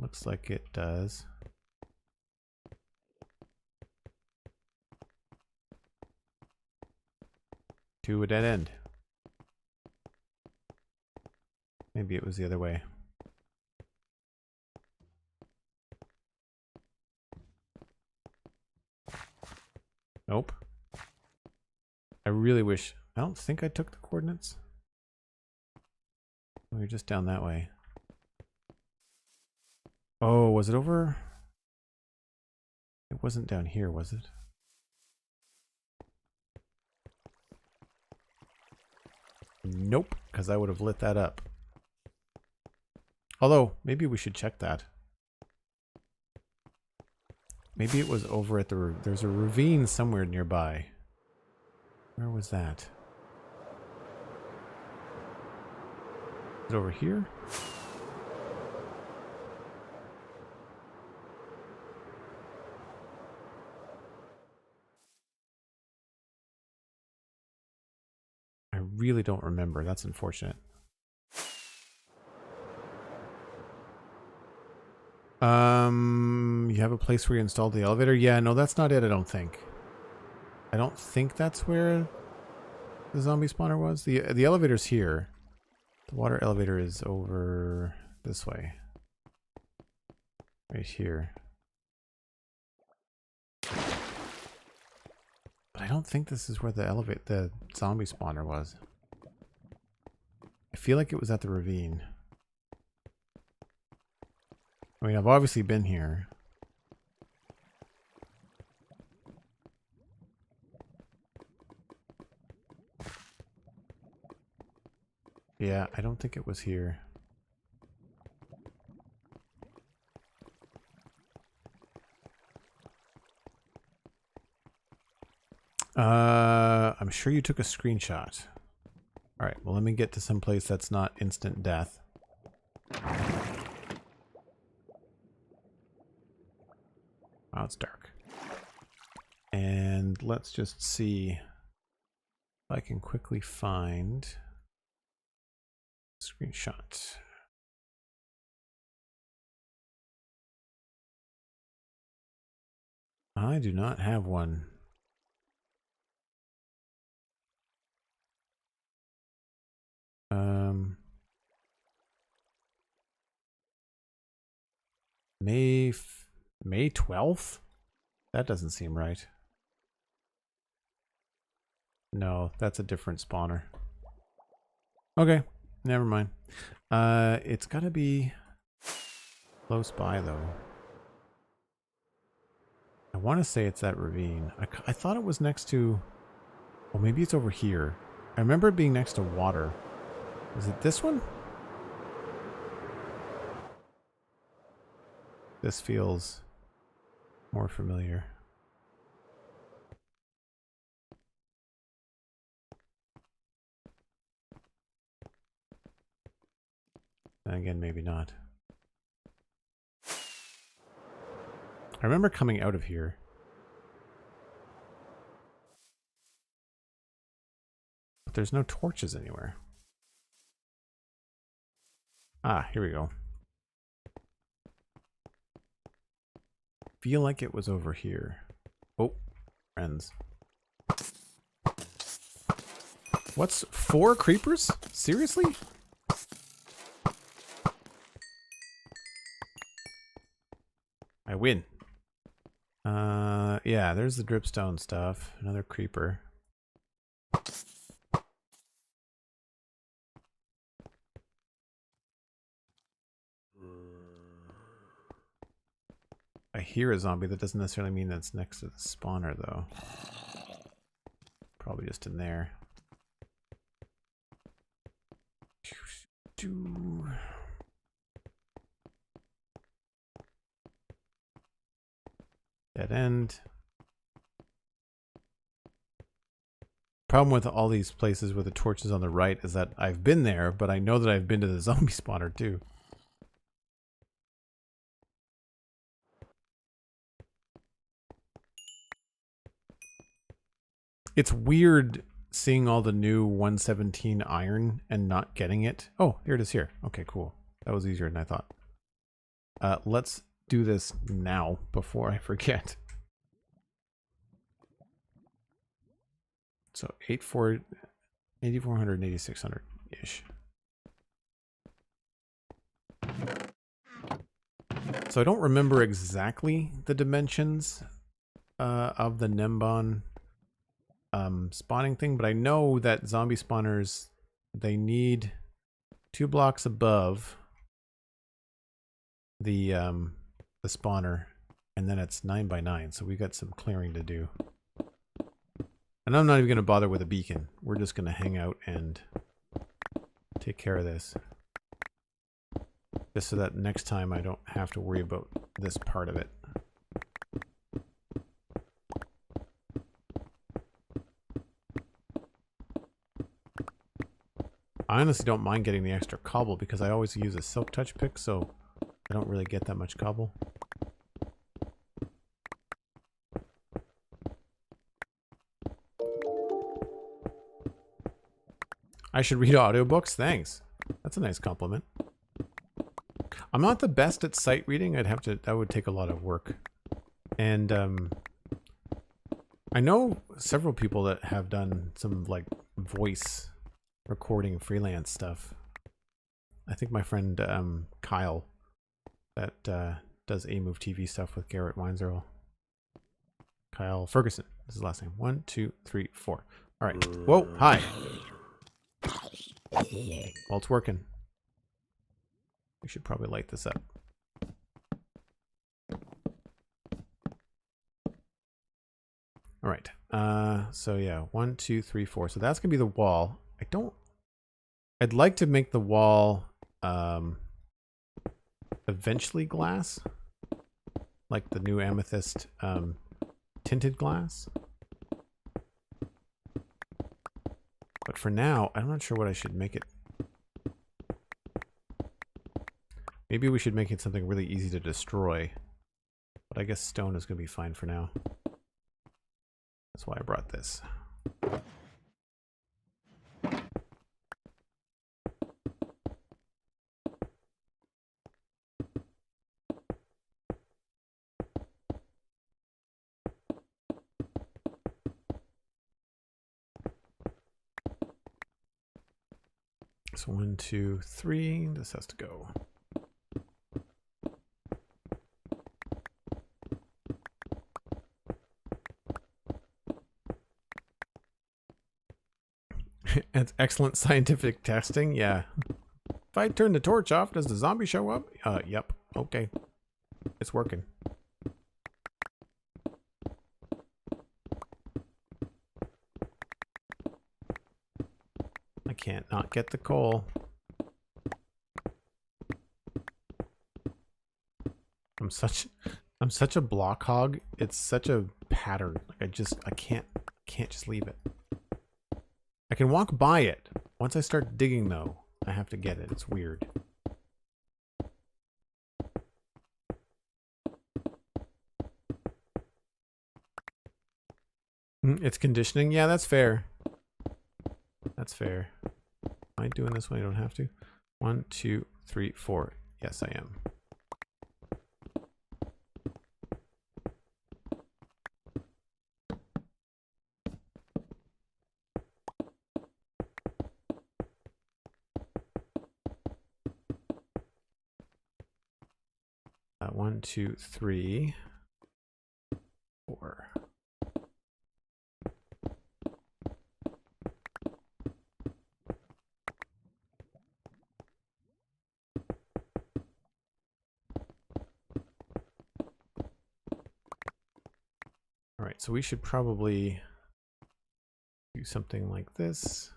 Looks like it does. To a dead end. Maybe it was the other way. Nope. I really wish. I don't think I took the coordinates. We were just down that way. Oh, was it over? It wasn't down here, was it? Nope, because I would have lit that up. Although, maybe we should check that. Maybe it was over at the... There's a ravine somewhere nearby. Where was that? Is it over here? I really don't remember. That's unfortunate. You have a place where you installed the elevator? Yeah, no, that's not it, I don't think. I don't think that's where the zombie spawner was. The elevator's here. The water elevator is over this way. Right here. don't think this is where the zombie spawner was. I feel like it was at the ravine. I mean, I've obviously been here. Yeah, I don't think it was here. I'm sure you took a screenshot. All right, well, let me get to some place that's not instant death. Oh, it's dark. And let's just see if I can quickly find screenshot. I do not have one. May 12th? That doesn't seem right. No, that's a different spawner. Okay, never mind. It's gotta be close by though. I want to say it's that ravine. I thought it was next to... Well, maybe it's over here. I remember it being next to water. Is it this one? This feels more familiar. And again, maybe not. I remember coming out of here. But there's no torches anywhere. Ah, here we go. Feel like it was over here. Oh, friends. What's 4 creepers? Seriously? I win. Yeah, there's the dripstone stuff. Another creeper. I hear a zombie. That doesn't necessarily mean that's next to the spawner, though. Probably just in there. Dead end. Problem with all these places with the torches on the right is that I've been there, but I know that I've been to the zombie spawner too. It's weird seeing all the new 117 iron and not getting it. Oh, here it is here. Okay, cool. That was easier than I thought. Let's do this now before I forget. So 8400, 8600-ish. So I don't remember exactly the dimensions of the Nembon spawning thing, but I know that zombie spawners, they need 2 blocks above the spawner, and then it's 9 by 9, so we got some clearing to do. And I'm not even going to bother with a beacon. We're just going to hang out and take care of this. Just so that next time I don't have to worry about this part of it. I honestly don't mind getting the extra cobble because I always use a silk touch pick, so I don't really get that much cobble. I should read audiobooks? Thanks. That's a nice compliment. I'm not the best at sight reading. That would take a lot of work. And I know several people that have done some like voice recording freelance stuff. I think my friend Kyle that does A-Move TV stuff with Garrett Weinzerl Kyle Ferguson. This is his last name. 1, 2, 3, 4. All right. Whoa. Hi. Well, it's working. We should probably light this up. All right. So yeah, 1, 2, 3, 4. So that's gonna be the wall. I'd like to make the wall eventually glass, like the new amethyst tinted glass. But for now, I'm not sure what I should make it. Maybe we should make it something really easy to destroy. But I guess stone is going to be fine for now. That's why I brought this. So 1, 2, 3. This has to go. It's excellent scientific testing. Yeah. If I turn the torch off, does the zombie show up? Yep. Okay. It's working. I can't not get the coal. I'm such a block hog. It's such a pattern. Like I can't just leave it. I can walk by it. Once I start digging though, I have to get it. It's weird. It's conditioning. Yeah, that's fair. That's fair. Am I doing this when I don't have to? 1, 2, 3, 4. Yes, I am. One, two, 3, 4. All right, so we should probably do something like this.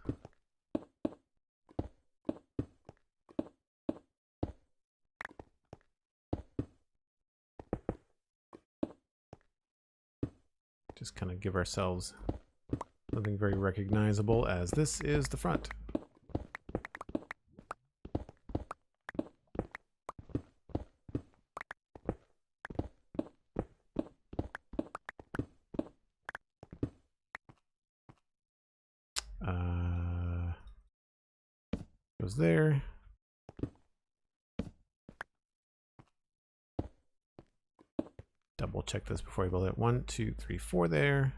Just kind of give ourselves something very recognizable as this is the front. Goes there. Double check this before I build it. 1, 2, 3, 4 there.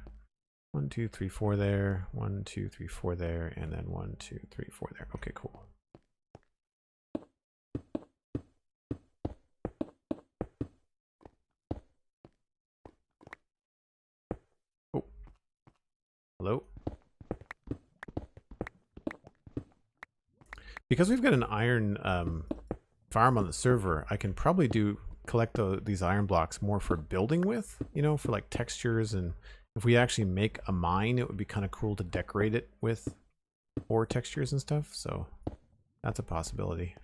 1, 2, 3, 4 there. 1, 2, 3, 4 there. And then 1, 2, 3, 4 there. Okay, cool. Oh. Hello? Because we've got an iron farm on the server, I can probably collect these iron blocks more for building with, you know, for like textures. And if we actually make a mine, it would be kind of cool to decorate it with ore textures and stuff. So that's a possibility.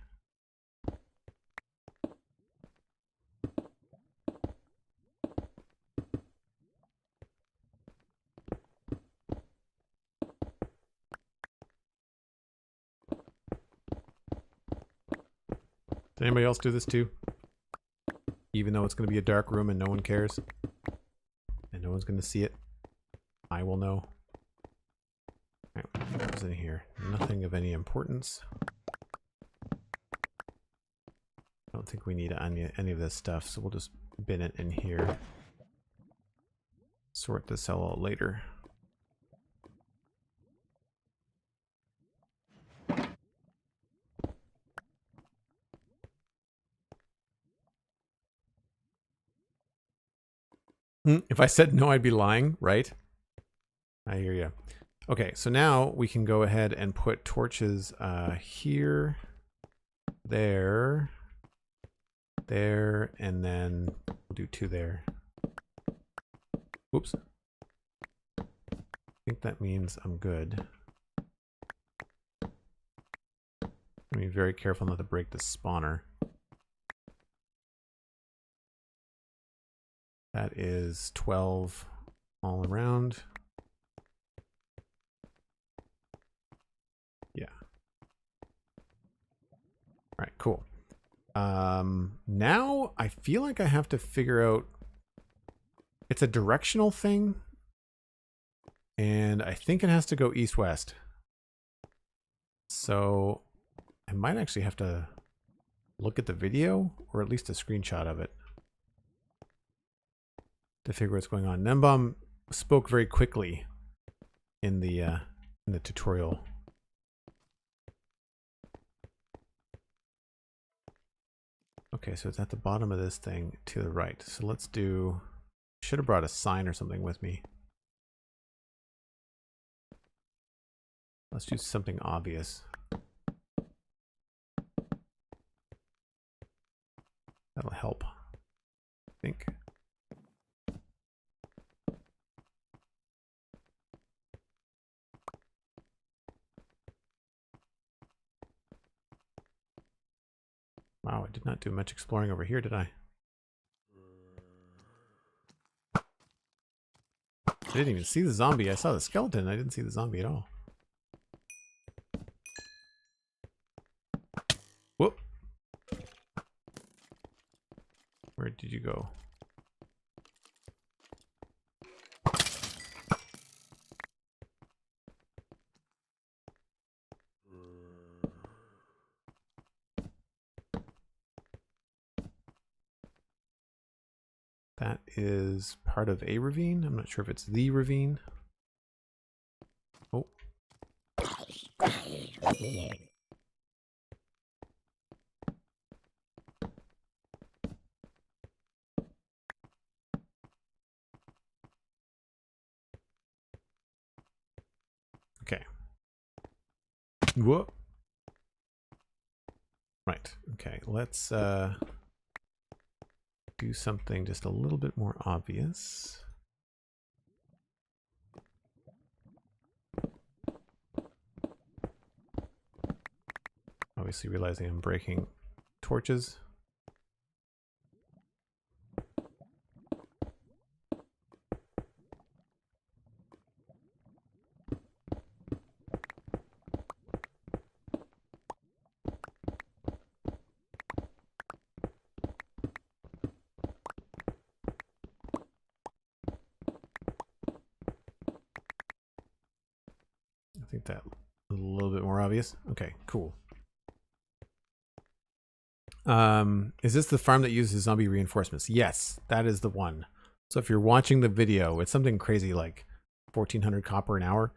Did anybody else do this too? Even though it's going to be a dark room and no one cares. And no one's going to see it. I will know. All right, what was in here? Nothing of any importance. I don't think we need any of this stuff, so we'll just bin it in here. Sort this out later. If I said no, I'd be lying, right? I hear you. Okay, so now we can go ahead and put torches here, there, and then we'll do 2 there. Oops. I think that means I'm good. Be very careful not to break the spawner. That is 12 all around. Yeah. All right, cool. Now I feel like I have to figure out, it's a directional thing, and I think it has to go east-west. So I might actually have to look at the video, or at least a screenshot of it, to figure what's going on. Nembom spoke very quickly in the tutorial. Okay, so it's at the bottom of this thing to the right. So let's do, should have brought a sign or something with me. Let's do something obvious. That'll help, I think. Wow, I did not do much exploring over here, did I? I didn't even see the zombie. I saw the skeleton. I didn't see the zombie at all. Whoop. Where did you go? That is part of a ravine. I'm not sure if it's the ravine. Oh. Okay. Whoa. Right. Okay. Let's do something just a little bit more obvious. Obviously realizing I'm breaking torches. I think that a little bit more obvious. Okay, cool. Is this the farm that uses zombie reinforcements? Yes, that is the one. So if you're watching the video, it's something crazy like 1,400 copper an hour.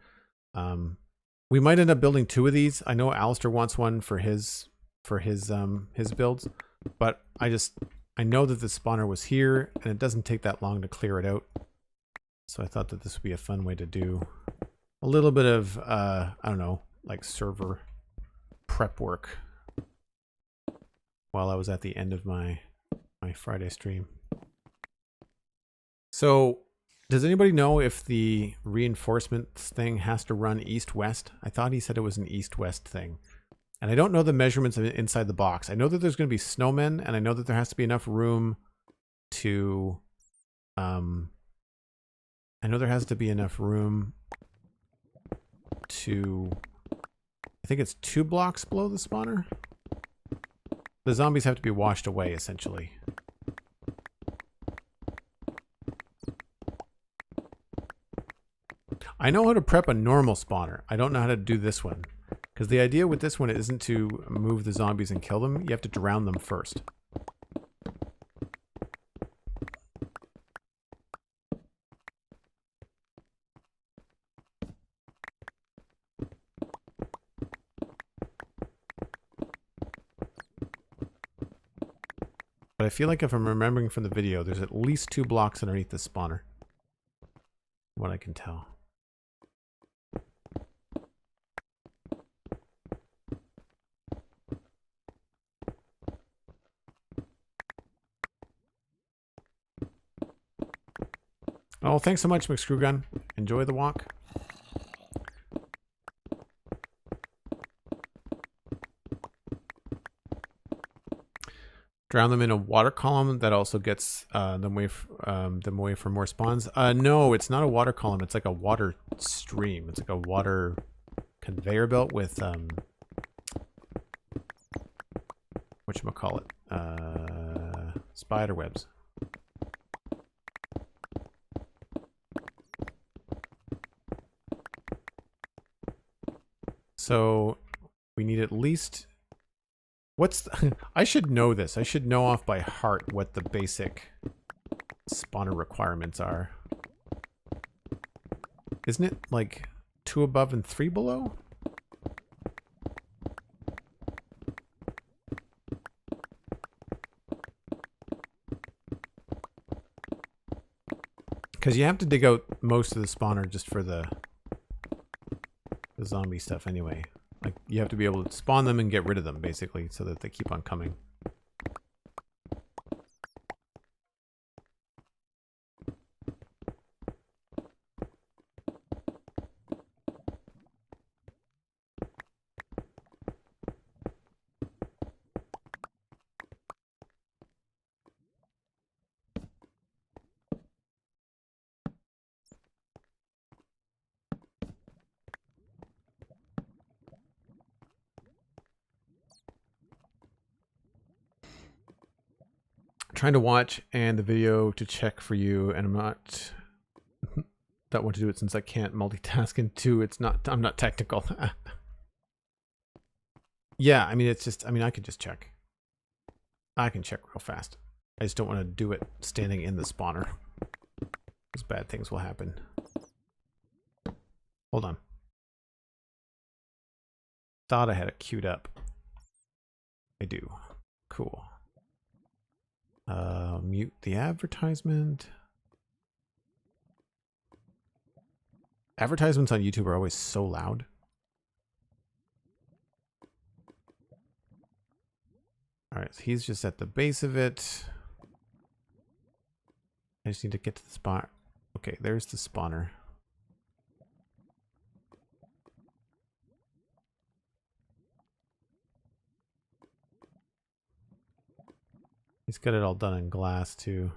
We might end up building 2 of these. I know Alistair wants one for his builds, but I know that the spawner was here, and it doesn't take that long to clear it out. So I thought that this would be a fun way to do a little bit of I don't know, like server prep work while I was at the end of my Friday stream. So does anybody know if the reinforcements thing has to run east-west? I thought he said it was an east-west thing. And I don't know the measurements inside the box. I know that there's going to be snowmen, and I know that there has to be enough room to... I know there has to be enough room to... I think it's 2 blocks below the spawner. The zombies have to be washed away, essentially. I know how to prep a normal spawner. I don't know how to do this one. Because the idea with this one isn't to move the zombies and kill them. You have to drown them first. But I feel like if I'm remembering from the video, there's at least 2 blocks underneath the spawner. What I can tell. Oh, thanks so much, McScrewgun. Enjoy the walk. Drown them in a water column that also gets them away from more spawns. No, it's not a water column. It's like a water stream. It's like a water conveyor belt with whatchamacallit? Spider webs. So we need at least... What's the, I should know this. I should know off by heart what the basic spawner requirements are. Isn't it like 2 above and 3 below? Because you have to dig out most of the spawner just for the zombie stuff anyway. Like, you have to be able to spawn them and get rid of them, basically, so that they keep on coming. Trying to watch and the video to check for you, and I'm not that want to do it since I can't multitask, and 2, I'm not technical. Yeah, I mean, it's just, I mean, I could just check. I can check real fast. I just don't want to do it standing in the spawner, because bad things will happen. Hold on. Thought I had it queued up. I do. Cool. Mute the advertisement. Advertisements on YouTube are always so loud. Alright, so he's just at the base of it. I just need to get to the spot. Okay, there's the spawner. He's got it all done in glass too.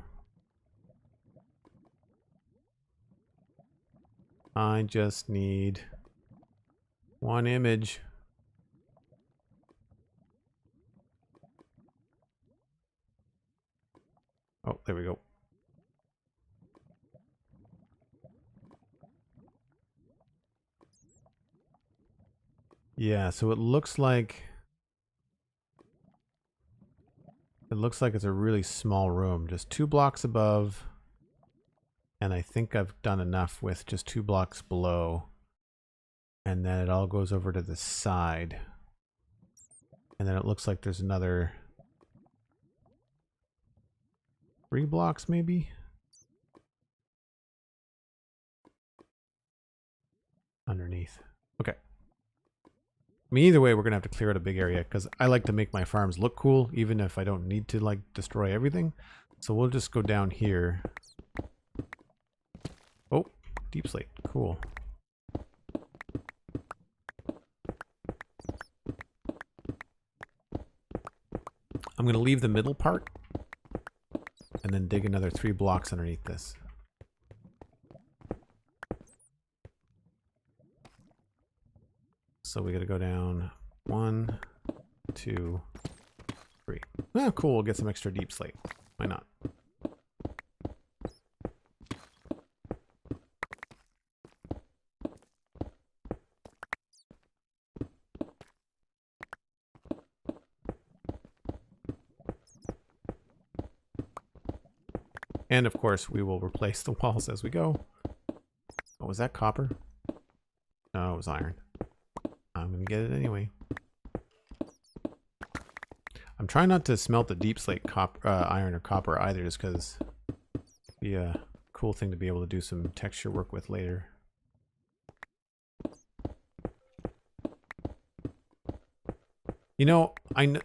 I just need 1 image. Oh, there we go. Yeah, so it looks like it's a really small room, just 2 blocks above, and I think I've done enough with just 2 blocks below, and then it all goes over to the side, and then it looks like there's another 3 blocks maybe underneath. Okay. I mean, either way, we're gonna have to clear out a big area because I like to make my farms look cool, even if I don't need to like destroy everything. So we'll just go down here. Oh, deep slate, cool. I'm gonna leave the middle part and then dig another 3 blocks underneath this. So we gotta go down 1, 2, 3. Oh, cool. We'll get some extra deep slate. Why not? And of course, we will replace the walls as we go. Oh, was that copper? No, it was iron. I'm gonna get it anyway. I'm trying not to smelt the deep slate iron or copper either, just because it'd be a cool thing to be able to do some texture work with later. You know,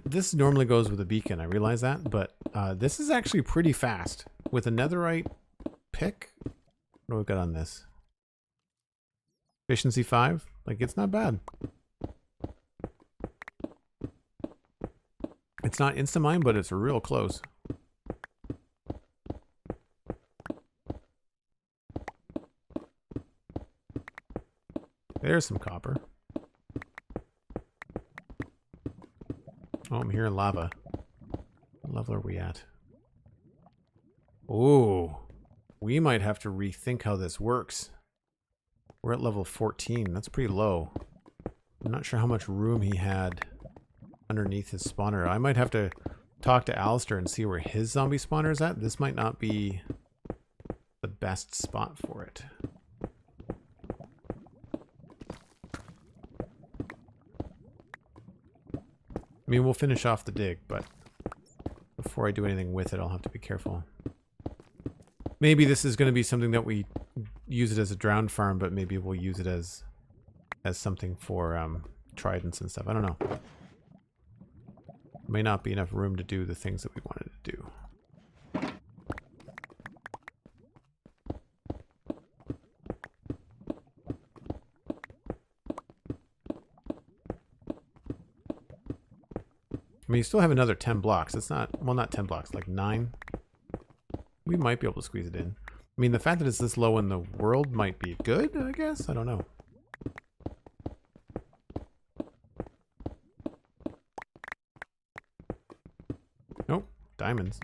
this normally goes with a beacon, I realize that, but this is actually pretty fast. With a netherite pick, what do we got on this? Efficiency 5? Like, it's not bad. It's not insta-mine, but it's real close. There's some copper. Oh, I'm hearing lava. What level are we at? Oh, we might have to rethink how this works. We're at level 14. That's pretty low. I'm not sure how much room he had underneath his spawner. I might have to talk to Alistair and see where his zombie spawner is at. This might not be the best spot for it. I mean, we'll finish off the dig, but before I do anything with it, I'll have to be careful. Maybe this is going to be something that we use it as a drowned farm, but maybe we'll use it as something for tridents and stuff. I don't know. May not be enough room to do the things that we wanted to do. I mean, you still have another 10 blocks. It's not, well, not 10 blocks, like 9. We might be able to squeeze it in. I mean, the fact that it's this low in the world might be good, I guess? I don't know. Nope, diamonds.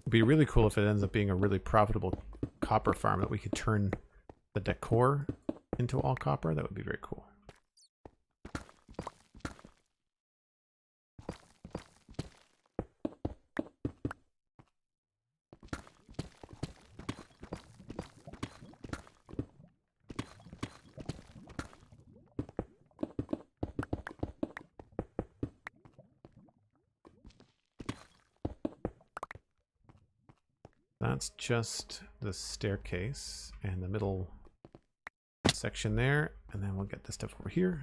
It'd be really cool if it ends up being a really profitable copper farm that we could turn the decor into all copper. That would be very cool. That's just the staircase and the middle section there, and then we'll get this stuff over here.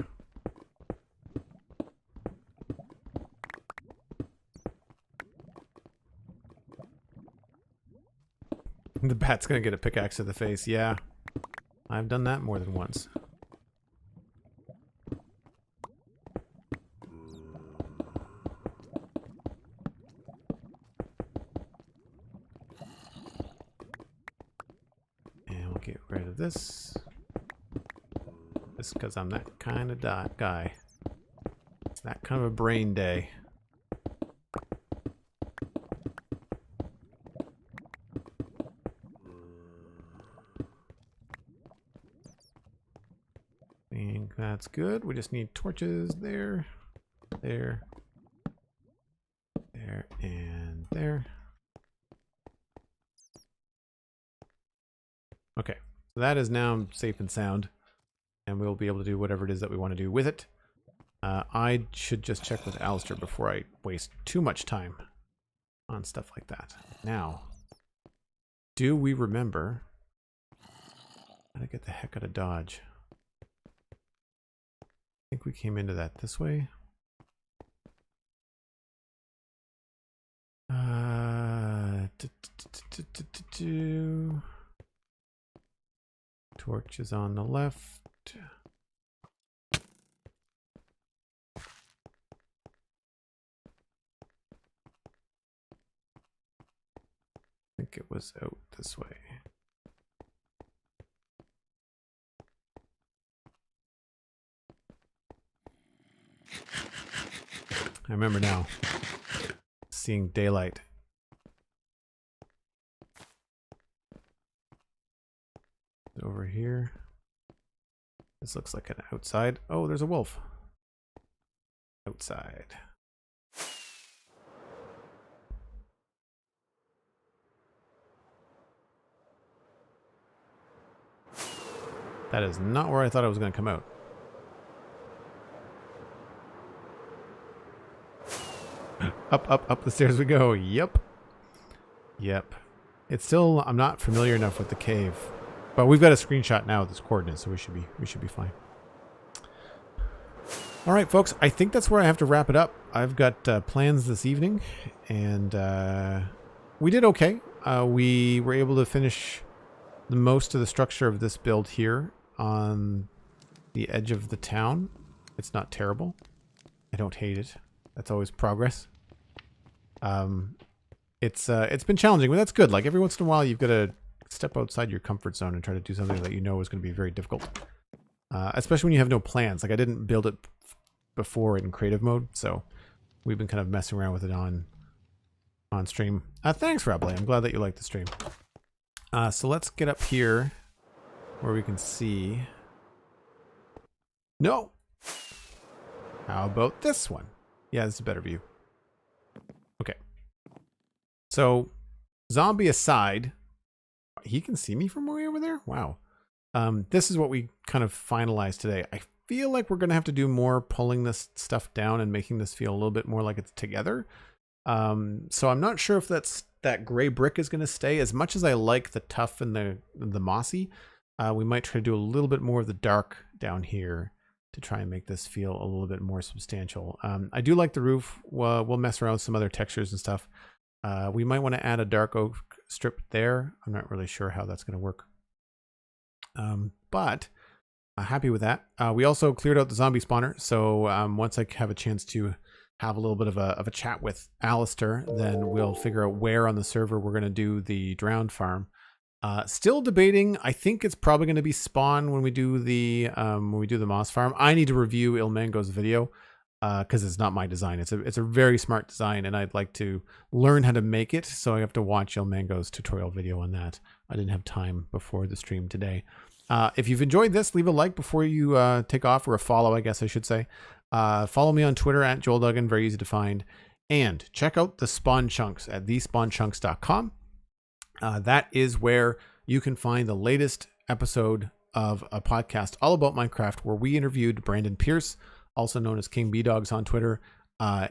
The bat's gonna get a pickaxe to the face. Yeah, I've done that more than once. Get rid of this. Just because I'm that kind of guy. It's that kind of a brain day. I think that's good. We just need torches there, there, there, and there. Okay, so that is now safe and sound, and we'll be able to do whatever it is that we want to do with it. I should just check with Alistair before I waste too much time on stuff like that. Now, do we remember how to get the heck out of Dodge? I think we came into that this way. Torch is on the left. I think it was out this way. I remember now seeing daylight. here. This looks like an outside. Oh, there's a wolf. Outside. That is not where I thought it was going to come out. Up the stairs we go. Yep. It's still, I'm not familiar enough with the cave, but we've got a screenshot now of this coordinate, so we should be fine. All right, folks, I think that's where I have to wrap it up. I've got plans this evening, and we did okay. We were able to finish most of the structure of this build here on the edge of the town. It's not terrible. I don't hate it. That's always progress. It's been challenging, but that's good. Like every once in a while, you've got to step outside your comfort zone and try to do something that you know is going to be very difficult. Especially when you have no plans. Like I didn't build it before in creative mode, so we've been kind of messing around with it on stream. Thanks, Rabelais. I'm glad that you liked the stream. So let's get up here where we can see. No. How about this one? Yeah, this is a better view. Okay. So, zombie aside, he can see me from way over there? Wow. This is what we kind of finalized today. I feel like we're going to have to do more pulling this stuff down and making this feel a little bit more like it's together. So I'm not sure if that gray brick is going to stay. As much as I like the tough and the mossy, we might try to do a little bit more of the dark down here to try and make this feel a little bit more substantial. I do like the roof. We'll mess around with some other textures and stuff. We might want to add a dark oak strip there. I'm not really sure how that's going to work. But happy with that. We also cleared out the zombie spawner. So once I have a chance to have a little bit of a chat with Alistair, then we'll figure out where on the server we're going to do the drowned farm. Still debating. I think it's probably going to be spawn when we do the moss farm. I need to review Ilmango's video because it's not my design. It's a very smart design, and I'd like to learn how to make it. So I have to watch Ilmango's tutorial video on that. I didn't have time before the stream today. If you've enjoyed this, leave a like before you take off, or a follow, I guess I should say. Follow me on Twitter at Joel Duggan, very easy to find. And check out the Spawn Chunks at thespawnchunks.com. That is where you can find the latest episode of a podcast all about Minecraft, where we interviewed Brandon Pierce, also known as King B-Dogs on Twitter.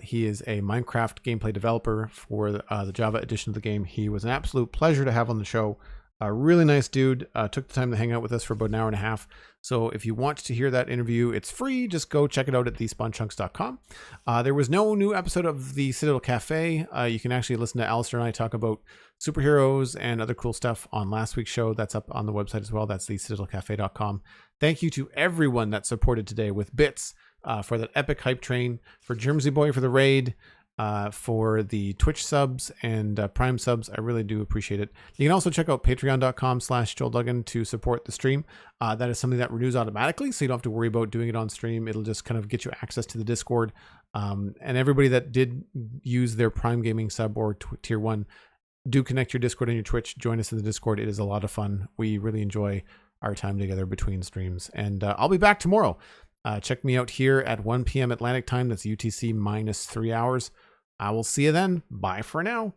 He is a Minecraft gameplay developer for the Java edition of the game. He was an absolute pleasure to have on the show. A really nice dude. Took the time to hang out with us for about an hour and a half. So if you want to hear that interview, it's free. Just go check it out at thespawnchunks.com. There was no new episode of the Citadel Cafe. You can actually listen to Alistair and I talk about superheroes and other cool stuff on last week's show. That's up on the website as well. That's thecitadelcafe.com. Thank you to everyone that supported today with bits for that epic hype train, for Germsy Boy for the raid, for the Twitch subs and Prime subs. I really do appreciate it. You can also check out patreon.com/JoelDuggan to support the stream. That is something that renews automatically, so you don't have to worry about doing it on stream. It'll just kind of get you access to the Discord. And everybody that did use their Prime Gaming sub or tier 1, do connect your Discord and your Twitch. Join us in the Discord. It is a lot of fun. We really enjoy our time together between streams. And I'll be back tomorrow. Check me out here at 1 p.m. Atlantic time. That's UTC minus 3 hours. I will see you then. Bye for now.